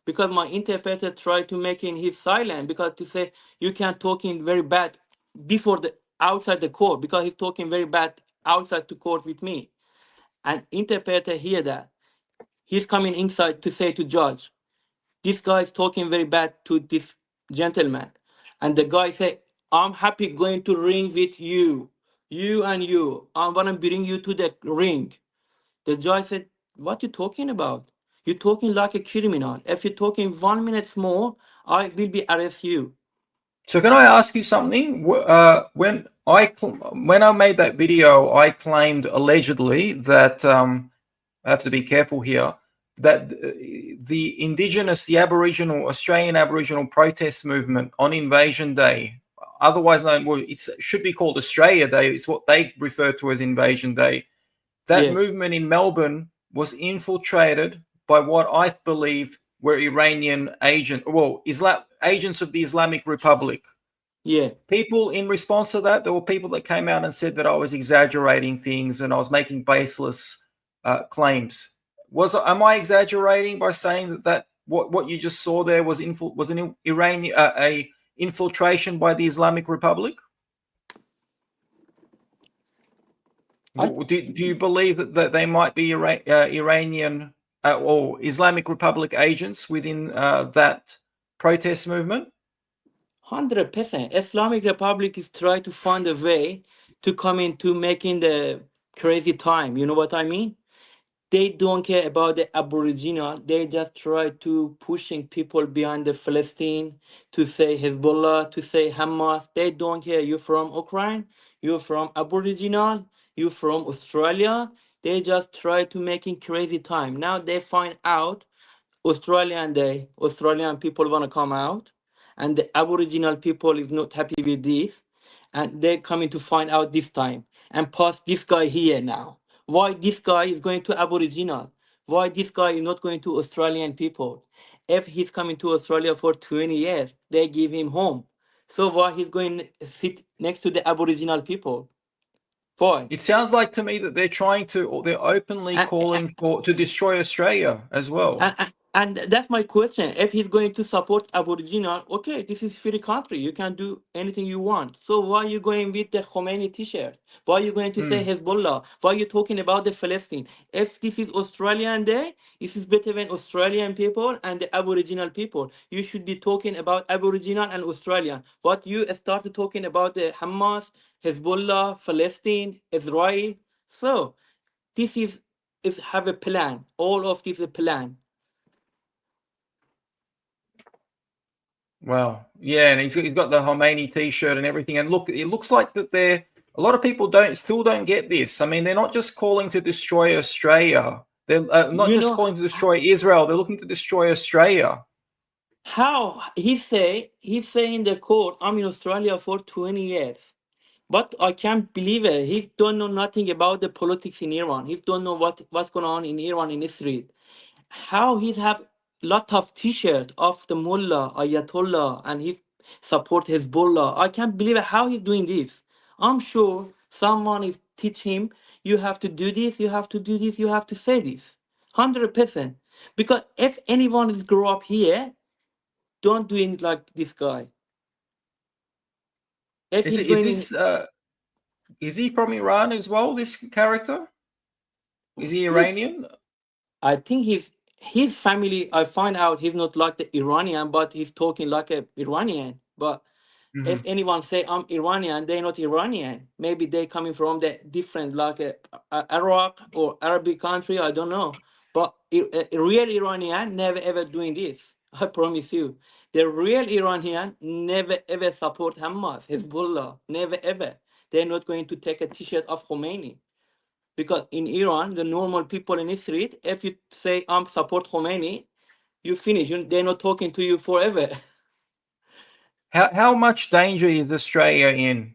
because my interpreter tried to make him his silent because to say you can't talking very bad before the outside the court because he's talking very bad outside the court with me, and interpreter hear that. He's coming inside to say to judge, this guy is talking very bad to this gentleman. And the guy said, I'm happy going to ring with you. You and you. I want to bring you to the ring. The judge said, what you talking about? You're talking like a criminal. If you're talking 1 minute more, I will be arrest you. So can I ask you something? When I made that video, I claimed allegedly that I have to be careful here, that the Aboriginal, Australian Aboriginal protest movement on Invasion Day, otherwise known, well, it should be called Australia Day, it's what they refer to as Invasion Day. That movement in Melbourne was infiltrated by what I believe were Iranian agents of the Islamic Republic. Yeah. People in response to that, there were people that came out and said that I was exaggerating things and I was making baseless claims. Am I exaggerating by saying that what you just saw there was an Iranian a infiltration by the Islamic Republic? Do you believe that they might be Iranian or Islamic Republic agents within that protest movement? 100%. Islamic Republic is trying to find a way to come into making the crazy time. You know what I mean? They don't care about the Aboriginal. They just try to pushing people behind the Palestine to say Hezbollah, to say Hamas. They don't care. You're from Ukraine. You're from Aboriginal. You're from Australia. They just try to making crazy time. Now they find out Australian people want to come out, and the Aboriginal people is not happy with this, and they're coming to find out this time and pass this guy here now. Why this guy is going to Aboriginal? Why this guy is not going to Australian people? If he's coming to Australia for 20 years, they give him home. So why he's going to sit next to the Aboriginal people? Why? It sounds like to me that they're openly calling to destroy Australia as well. And that's my question. If he's going to support Aboriginal, okay, this is free country. You can do anything you want. So why are you going with the Khomeini t-shirt? Why are you going to say Hezbollah? Why are you talking about the Palestine? If this is Australian Day, this is better than Australian people and the Aboriginal people. You should be talking about Aboriginal and Australian. What you started talking about the Hamas, Hezbollah, Palestine, Israel. So this is have a plan. All of this is a plan. Wow. Yeah, and he's got the Khomeini t-shirt and everything. And look, it looks like that a lot of people still don't get this. I mean, they're not just calling to destroy Australia. They're not just calling to destroy Israel. They're looking to destroy Australia. How? He say in the court, I'm in Australia for 20 years. But I can't believe it. He don't know nothing about the politics in Iran. He don't know what's going on in Iran, in the street. How he have lot of t-shirt of the mullah, Ayatollah, and he support Hezbollah. I can't believe it, how he's doing this. I'm sure someone is teach him, you have to do this, you have to do this, you have to say this. 100%. Because if anyone is grow up here, don't do it like this guy. If is he from Iran as well, this character? Is he Iranian? I think he's his family, I find out he's not like the Iranian, but he's talking like a Iranian. But if anyone say I'm Iranian, they're not Iranian. Maybe they coming from the different, like a Iraq or Arabic country. I don't know. But a real Iranian never ever doing this. I promise you. The real Iranian never ever support Hamas, Hezbollah. Never ever. They're not going to take a T-shirt of Khomeini. Because in Iran, the normal people in the street, if you say I'm support Khomeini, you finish. They're not talking to you forever. How much danger is Australia in?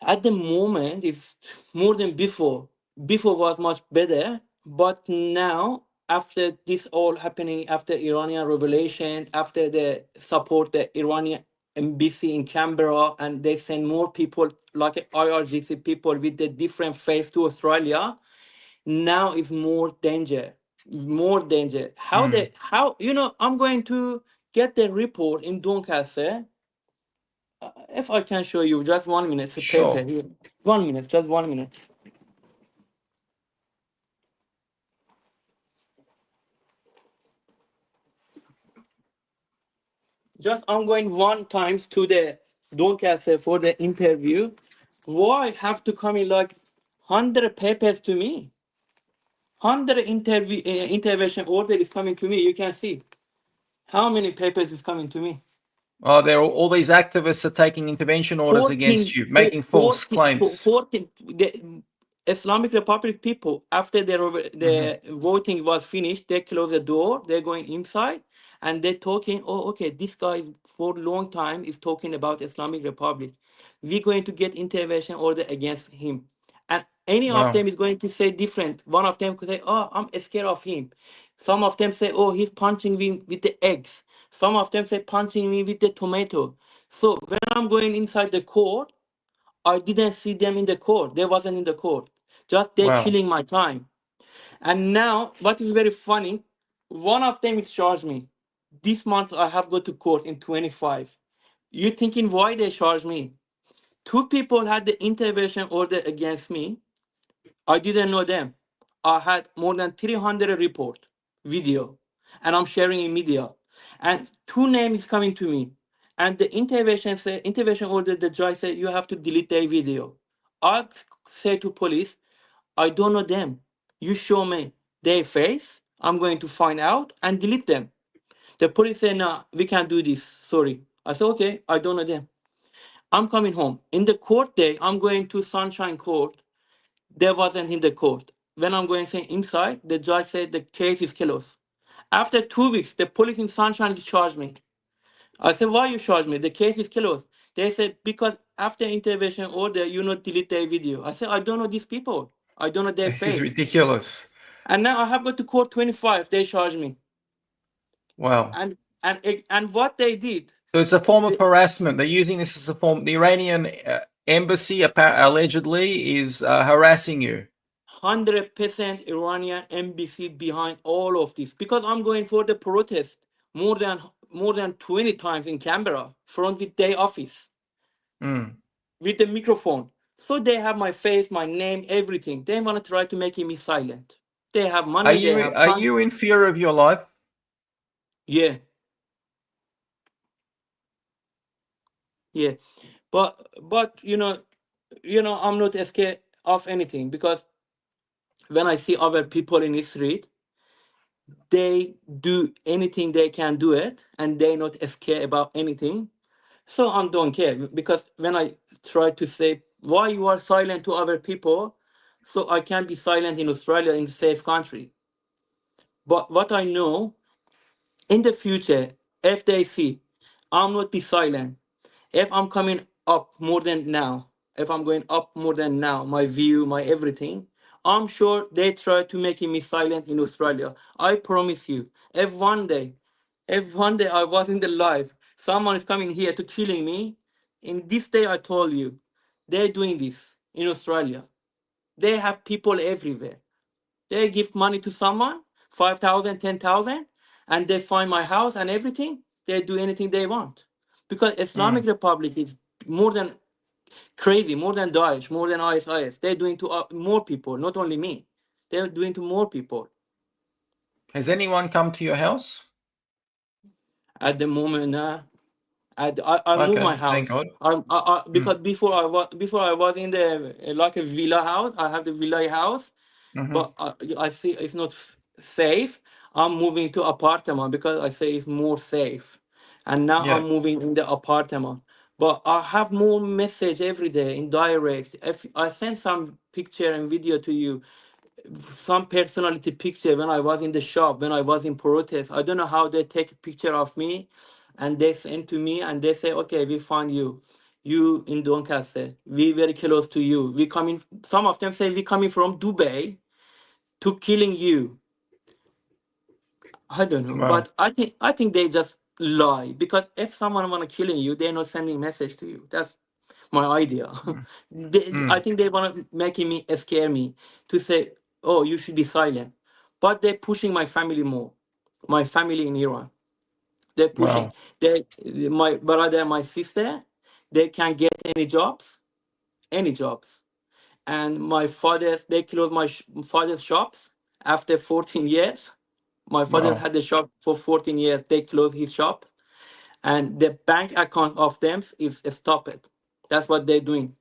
At the moment, it's more than before. Before was much better, but now, after this all happening, after Iranian revelation, after the support the Iranian embassy in Canberra, and they send more people like IRGC people with the different face to Australia, now is more danger. More danger. How I'm going to get the report in Doncaster. If I can show you, just 1 minute, it's a Sure. paper here. 1 minute, just 1 minute. Just I'm going 1 time to the Doncaster for the interview. Why have to come in like 100 papers to me? 100 intervention order is coming to me. You can see how many papers is coming to me. Oh, all these activists are taking intervention orders against you, making false claims. 14, the Islamic Republic people, after the voting was finished, they close the door, they're going inside, and they're talking, oh, okay, this guy for a long time is talking about Islamic Republic. We're going to get intervention order against him. And any Wow. of them is going to say different. One of them could say, oh, I'm scared of him. Some of them say, oh, he's punching me with the eggs. Some of them say punching me with the tomato. So when I'm going inside the court, I didn't see them in the court. They wasn't in the court. Just they're Wow. killing my time. And now, what is very funny, one of them is charged me. This month I have go to court in 25. You thinking why they charged me? 2 people had the intervention order against me. I didn't know them. I had more than 300 report video, and I'm sharing in media. And 2 names coming to me, and the intervention order. The judge said you have to delete their video. I say to police, I don't know them. You show me their face. I'm going to find out and delete them. The police say no, we can't do this. Sorry. I said okay, I don't know them. I'm coming home. In the court day, I'm going to Sunshine Court. They wasn't in the court. When I'm going inside, the judge said the case is closed. After 2 weeks, the police in Sunshine charged me. I said, why you charge me? The case is closed. They said, because after intervention order, you not delete their video. I said, I don't know these people. I don't know their This face. is ridiculous. And now I have got to court 25. They charge me. Wow. And what they did. So it's a form of harassment. They're using this as a form. The Iranian embassy allegedly is harassing you. 100% Iranian embassy behind all of this, because I'm going for the protest more than 20 times in Canberra, front with their office, with the microphone. So they have my face, my name, everything. They want to try to make me silent. They have money. Are you in fear of your life? Yeah. Yeah. But I'm not scared of anything, because when I see other people in the street, they do anything they can do it, and they not scared about anything. So I don't care, because when I try to say why you are silent to other people, so I can be silent in Australia, in a safe country. But what I know, in the future, if they see I'm not be silent, if I'm coming up more than now, if I'm going up more than now, my view, my everything, I'm sure they try to make me silent in Australia. I promise you, if one day I was in the life, someone is coming here to killing me, in this day I told you, they're doing this in Australia. They have people everywhere. They give money to someone, 5,000, 10,000, and they find my house and everything. They do anything they want. Because Islamic Republic is more than crazy, more than Daesh, more than ISIS. They're doing to more people, not only me. They're doing to more people. Has anyone come to your house? At the moment, I moved my Thank house. God. Because before I was in the like a villa house. I have the villa house, but I see it's not safe. I'm moving to apartment because I say it's more safe, and now Yeah. I'm moving in the apartment. But I have more message every day in direct. If I send some picture and video to you, some personality picture when I was in the shop, when I was in protest. I don't know how they take a picture of me and they send to me and they say, okay, we found you. You in Doncaster. We very close to you. We coming, some of them say we coming from Dubai to killing you. I don't know. Wow. But I think they just lie because if someone wanna killing you, they're not sending message to you. That's my idea. I think they want to making me scare me to say, oh, you should be silent. But they're pushing my family more. My family in Iran. They're pushing. Wow. My brother, my sister, they can't get any jobs. Any jobs. And my father, they closed my father's shops after 14 years. My father Wow. had the shop for 14 years. They closed his shop. And the bank account of them is stopped. That's what they're doing.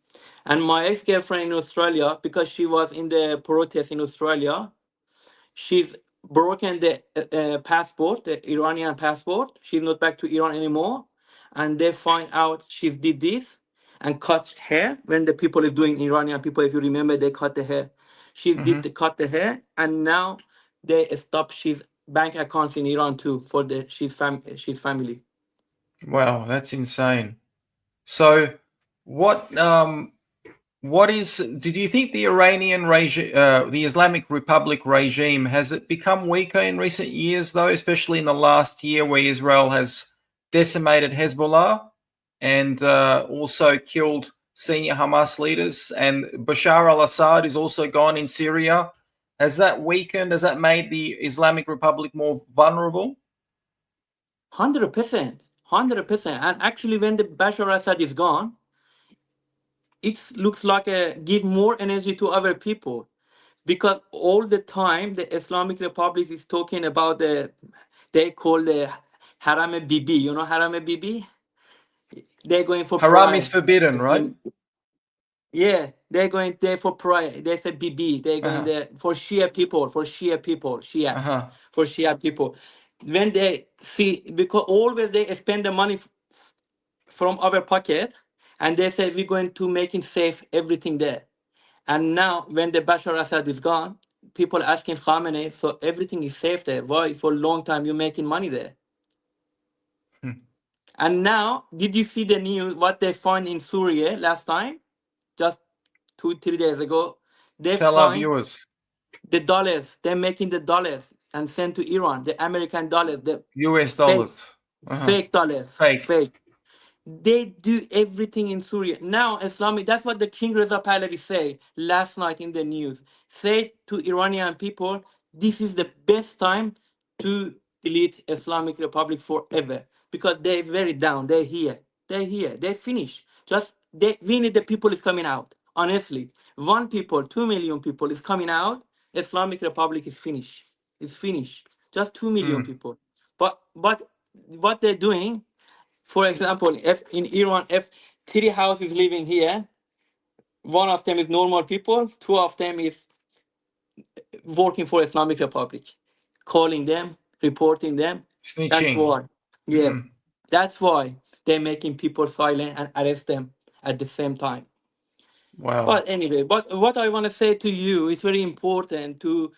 And my ex-girlfriend in Australia, because she was in the protest in Australia, she's broken the passport, the Iranian passport. She's not back to Iran anymore. And they find out she did this and cut hair when the people is doing Iranian people, if you remember, they cut the hair. She did cut the hair, and now they stop she's bank accounts in Iran too for the she's family. Wow, that's insane. So, what do you think the Iranian regime, the Islamic Republic regime, has it become weaker in recent years, though, especially in the last year where Israel has decimated Hezbollah and also killed senior Hamas leaders, and Bashar al-Assad is also gone in Syria? Has that weakened? Has that made the Islamic Republic more vulnerable? 100%, 100%. And actually, when the Bashar Assad is gone, it looks like a give more energy to other people, because all the time the Islamic Republic is talking about they call the Haram Bibi. You know Haram Bibi? They're going for Haram is pride. forbidden, right? Yeah, they're going there for pride. They say Bibi. They're going there for Shia people, Shia, for Shia people. When they see, because always they spend the money from our pocket, and they say we're going to make it safe, everything there. And now when the Bashar Assad is gone, people asking Khamenei, so everything is safe there. Why for a long time you're making money there? And now, did you see the news, what they found in Syria last time? Just 2-3 days ago. They Tell our find viewers. the dollars. They're making the dollars and send to Iran, the American dollars, the US dollars. fake dollars. Fake. They do everything in Syria. Now, Islamic, that's what the King Reza Pahlavi said last night in the news. Say to Iranian people, this is the best time to delete Islamic Republic forever. Because they're very down. They're here. They're finished. We need the people is coming out. Honestly. 1 people, 2 million people is coming out. Islamic Republic is finished. It's finished. Just 2 million people. But what they're doing, for example, if in Iran, if 3 houses living here, 1 of them is normal people, 2 of them is working for Islamic Republic, calling them, reporting them. Snitching. That's why. Yeah, that's why they're making people silent and arrest them at the same time. Wow. But anyway, what I want to say to you is very important to,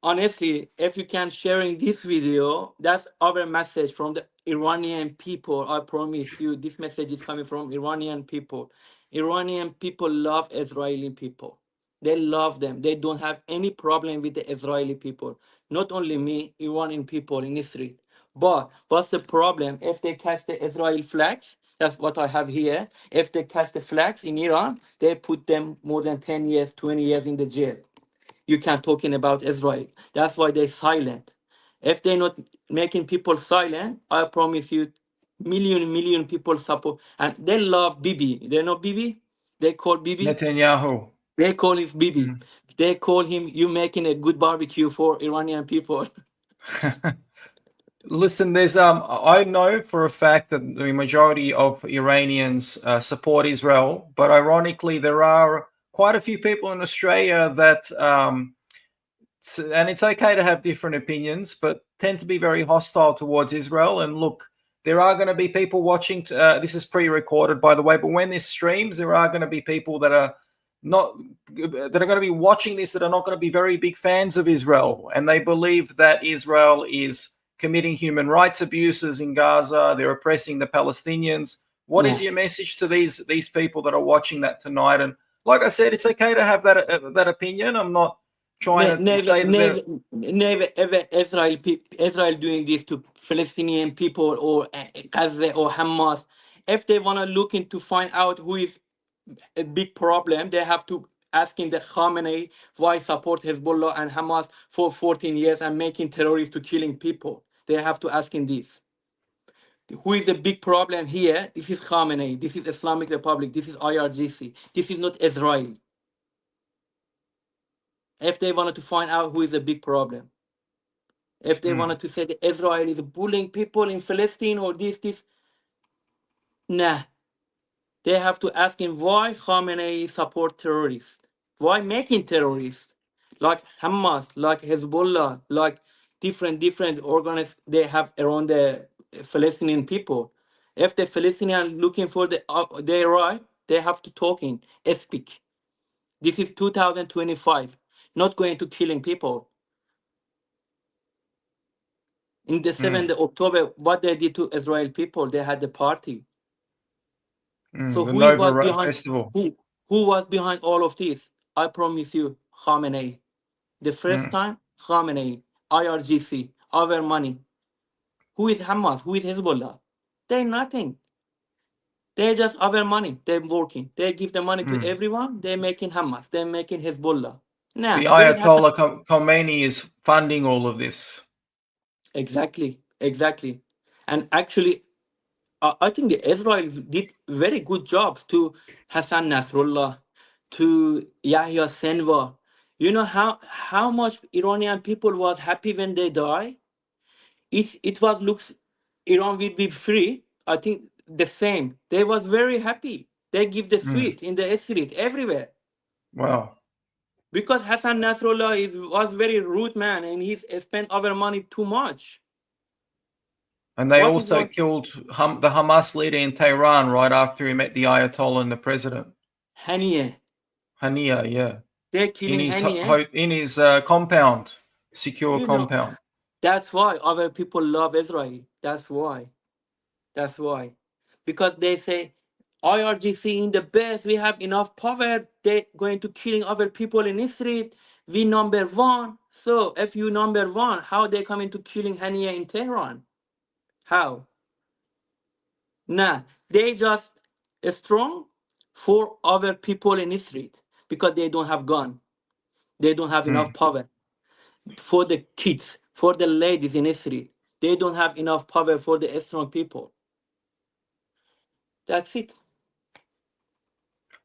honestly, if you can sharing this video, that's our message from the Iranian people. I promise you, this message is coming from Iranian people. Iranian people love Israeli people. They love them. They don't have any problem with the Israeli people. Not only me, Iranian people in Israel. But what's the problem? If they catch the Israeli flags, that's what I have here. If they catch the flags in Iran, they put them more than 10 years, 20 years in the jail. You can't talking about Israel. That's why they're silent. If they're not making people silent, I promise you, million people support. And they love Bibi. They know Bibi? They call Bibi? Netanyahu. They call him Bibi. They call him, you making a good barbecue for Iranian people. Listen, there's I know for a fact that the majority of Iranians support Israel, but ironically, there are quite a few people in Australia that, and it's okay to have different opinions, but tend to be very hostile towards Israel. And look, there are going to be people watching. This is pre-recorded, by the way, but when this streams, there are going to be people that are going to be watching this that are not going to be very big fans of Israel, and they believe that Israel is committing human rights abuses in Gaza. They're oppressing the Palestinians. What is your message to these people that are watching that tonight? And like I said, it's okay to have that opinion. I'm not trying to say that never ever Israel doing this to Palestinian people or Gaza or Hamas. If they want to look into find out who is a big problem, they have to asking the Khamenei why support Hezbollah and Hamas for 14 years and making terrorists to killing people. They have to asking this. Who is the big problem here? This is Khamenei. This is Islamic Republic. This is IRGC. This is not Israel. If they wanted to find out who is the big problem. If they wanted to say that Israel is bullying people in Palestine or this, nah. They have to ask him why Khamenei support terrorists. Why making terrorists like Hamas, like Hezbollah, like different organs they have around the Palestinian people. If the Palestinian looking for their right, they have to talk in, speak. This is 2025, not going to killing people. In the 7th of October, what they did to Israel people, they had the party. So who was behind who was behind all of this? I promise you, Khamenei. The first time, Khamenei, IRGC, our money. Who is Hamas? Who is Hezbollah? They're nothing. They're just our money. They're working. They give the money to everyone. They're making Hamas. They're making Hezbollah. Nah, the Ayatollah Khomeini is funding all of this. Exactly. And actually, I think the Israel did very good jobs to Hassan Nasrallah, to Yahya Sinwar. You know how much Iranian people was happy when they die? It was looks Iran will be free. I think the same. They was very happy. They give the street in the street everywhere. Wow. Because Hassan Nasrallah was very rude man and he spent our money too much. And they also killed the Hamas leader in Tehran right after he met the Ayatollah and the president. Haniyeh, yeah. They're killing Haniyeh. In his compound, secure compound. That's why our people love Israel. That's why. Because they say, IRGC in the best, we have enough power, they're going to killing other people in the street. We number one. So if you number one, how they coming to killing Haniyeh in Tehran? How? Nah, they just strong for other people in the street because they don't have gun. They don't have enough power. For the kids, for the ladies in the street, they don't have enough power for the strong people. That's it.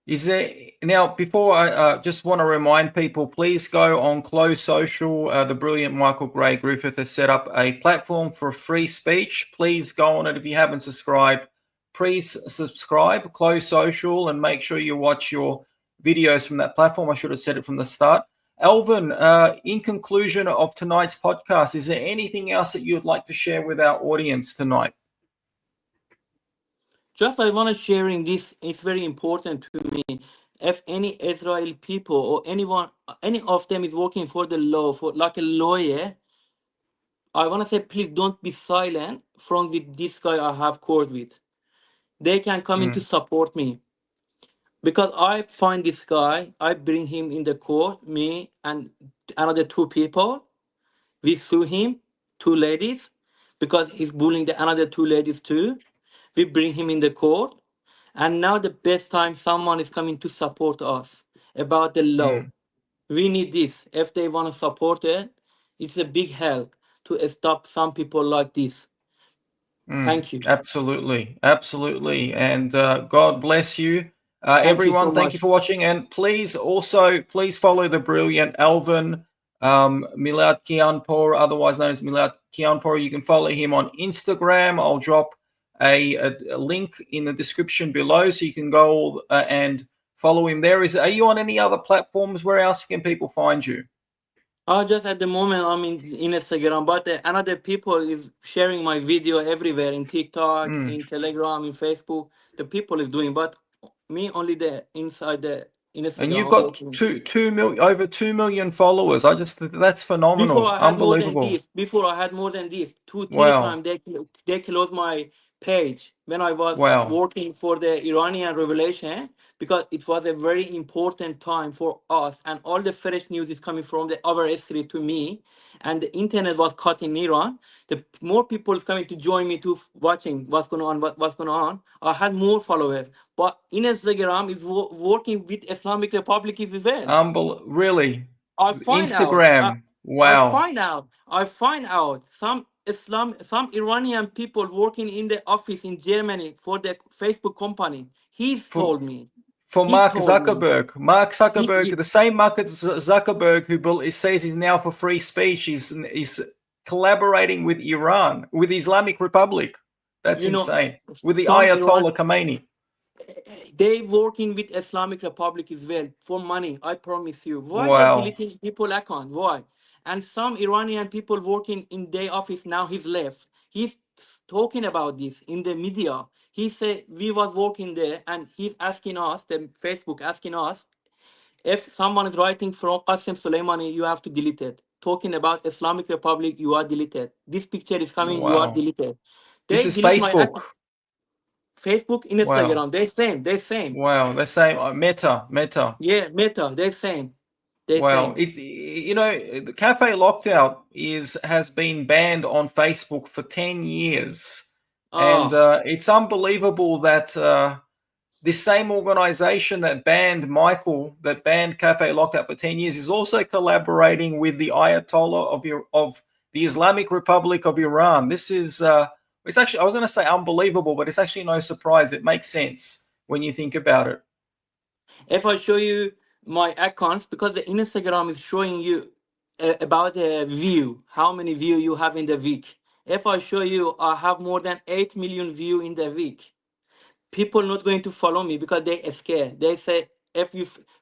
Is there now? Before I just want to remind people, please go on Close Social. The brilliant Michael Gray Griffith has set up a platform for free speech. Please go on it if you haven't subscribed. Please subscribe, Close Social, and make sure you watch your videos from that platform. I should have said it from the start. Alvin, in conclusion of tonight's podcast, is there anything else that you'd like to share with our audience tonight? Just I want to sharing this. It's very important to me. If any Israeli people or anyone, any of them is working for the law, for like a lawyer, I want to say, please don't be silent from with this guy I have court with. They can come in to support me. Because I find this guy, I bring him in the court, me and another two people. We sue him, two ladies, because he's bullying the another two ladies too. We bring him in the court. And now the best time someone is coming to support us about the law. We need this. If they want to support it, it's a big help to stop some people like this. Thank you. Absolutely. And God bless you. Everyone, thank you for watching. And please follow the brilliant Alvin Milad Kianpour, otherwise known as Milad Kianpour. You can follow him on Instagram. I'll drop a link in the description below, so you can go and follow him there. Are you on any other platforms? Where else can people find you? Just at the moment I'm in Instagram, but another people is sharing my video everywhere, in TikTok, in Telegram, in Facebook. The people is doing, but me only the inside the Instagram. And you've got over 2 million followers. That's phenomenal. Before I had Unbelievable. I had more than this. 2-3 Wow. times they closed my page when I was Wow. working for the Iranian revolution, because it was a very important time for us, and all the fresh news is coming from the other street to me, and the internet was cut in Iran. The more people is coming to join me to watching what's going on. I had more followers, but in Instagram is working with Islamic Republic as well. Really? I find Instagram. out. Wow. I find out some Iranian people working in the office in Germany for the Facebook company. He's told me. Mark Zuckerberg. Mark Zuckerberg, the same Mark Zuckerberg who says he's now for free speech, is collaborating with Iran, with the Islamic Republic. That's insane. With the Ayatollah Khomeini. They working with Islamic Republic as well for money. I promise you. Why Wow. they deleting people account? Why? And some Iranian people working in their office now, he's left. He's talking about this in the media. He said we was working there, and he's asking us, the Facebook asking us, if someone is writing from Qasem Soleimani, you have to delete it. Talking about Islamic Republic, you are deleted. This picture is coming, you are deleted. This is Facebook. Facebook, Instagram, they're same. Wow, they're same. Meta. Yeah, Meta, they're same. Wow, the Cafe Lockout has been banned on Facebook for 10 years. And it's unbelievable that this same organization that banned Cafe Lockout for 10 years is also collaborating with the Ayatollah of the Islamic Republic of Iran. This is, it's actually, I was going to say unbelievable, but it's actually no surprise. It makes sense when you think about it. If I show you my accounts, because the Instagram is showing you about the view, how many view you have in the week. If I show you, I have more than 8 million views in the week. People not going to follow me because they are scared. They say,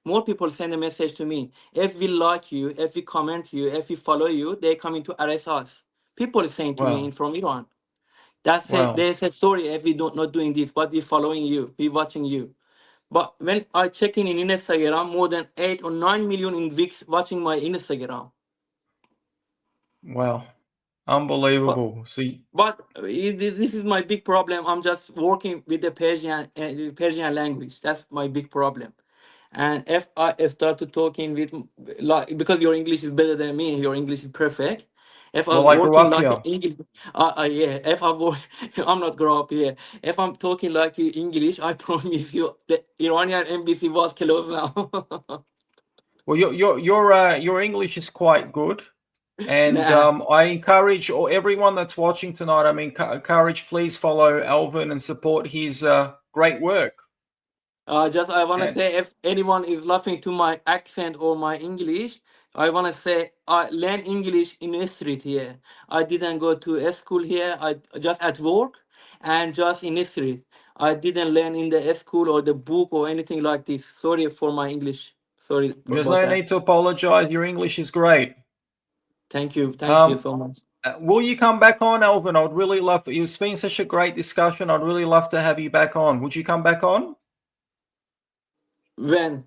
more people send a message to me. If we like you, if we comment you, if we follow you, they coming to arrest us. People are saying to me from Iran. That's it. They say, sorry if we not doing this, but we following you, we watching you. But when I check in Instagram, more than 8 or 9 million in weeks watching my Instagram. Wow. Unbelievable. But this is my big problem. I'm just working with the Persian language. That's my big problem. And if I start talking with, because your English is better than me, your English is perfect. If I'm working like English, if I'm not grow up here. If I'm talking like English, I promise you, the Iranian embassy was closed now. Well, your English is quite good. And I encourage everyone that's watching tonight, please follow Alvin and support his great work. I want to say, if anyone is laughing to my accent or my English, I want to say I learn English in the street here. I didn't go to a school here. I just at work and just in the street. I didn't learn in the school or the book or anything like this. Sorry for my English. Sorry. There's no need to apologize. Your English is great. Thank you. Thank you so much. Will you come back on, Alvin? I'd really love it. It's been such a great discussion. I'd really love to have you back on. Would you come back on? When?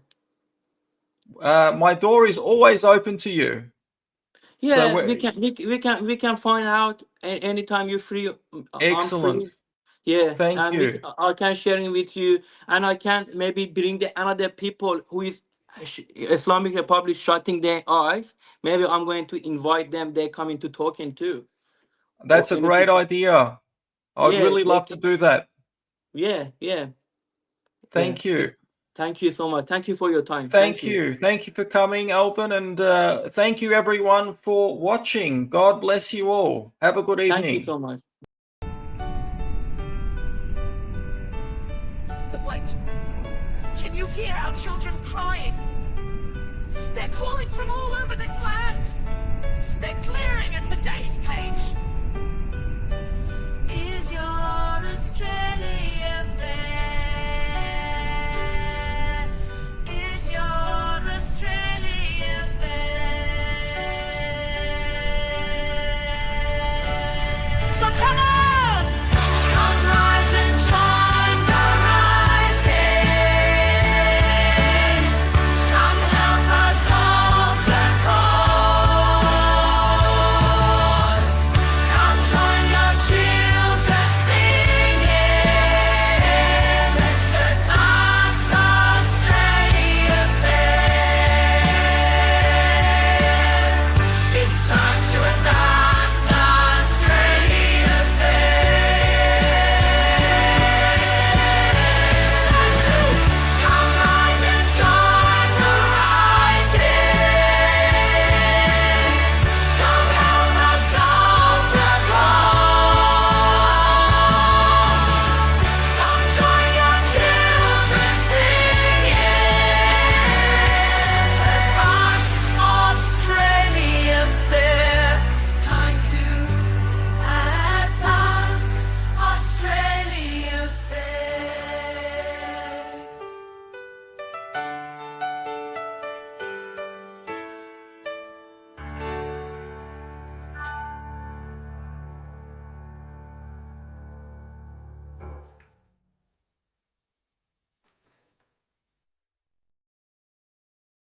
My door is always open to you. Yeah, so we can find out anytime you're free. Excellent. I'm free. Yeah, thank you. I can sharing with you, and I can maybe bring the another people who is Islamic Republic shutting their eyes. Maybe I'm going to invite them. They're coming to talking too. That's a great idea. I'd really love to do that. Yeah. Thank you. Thank you so much. Thank you for your time. Thank you. Thank you for coming, Alvin, and thank you everyone for watching. God bless you all. Have a good evening. Thank you so much. But wait, can you hear our children crying? They're calling from all over this land. They're glaring at today's page.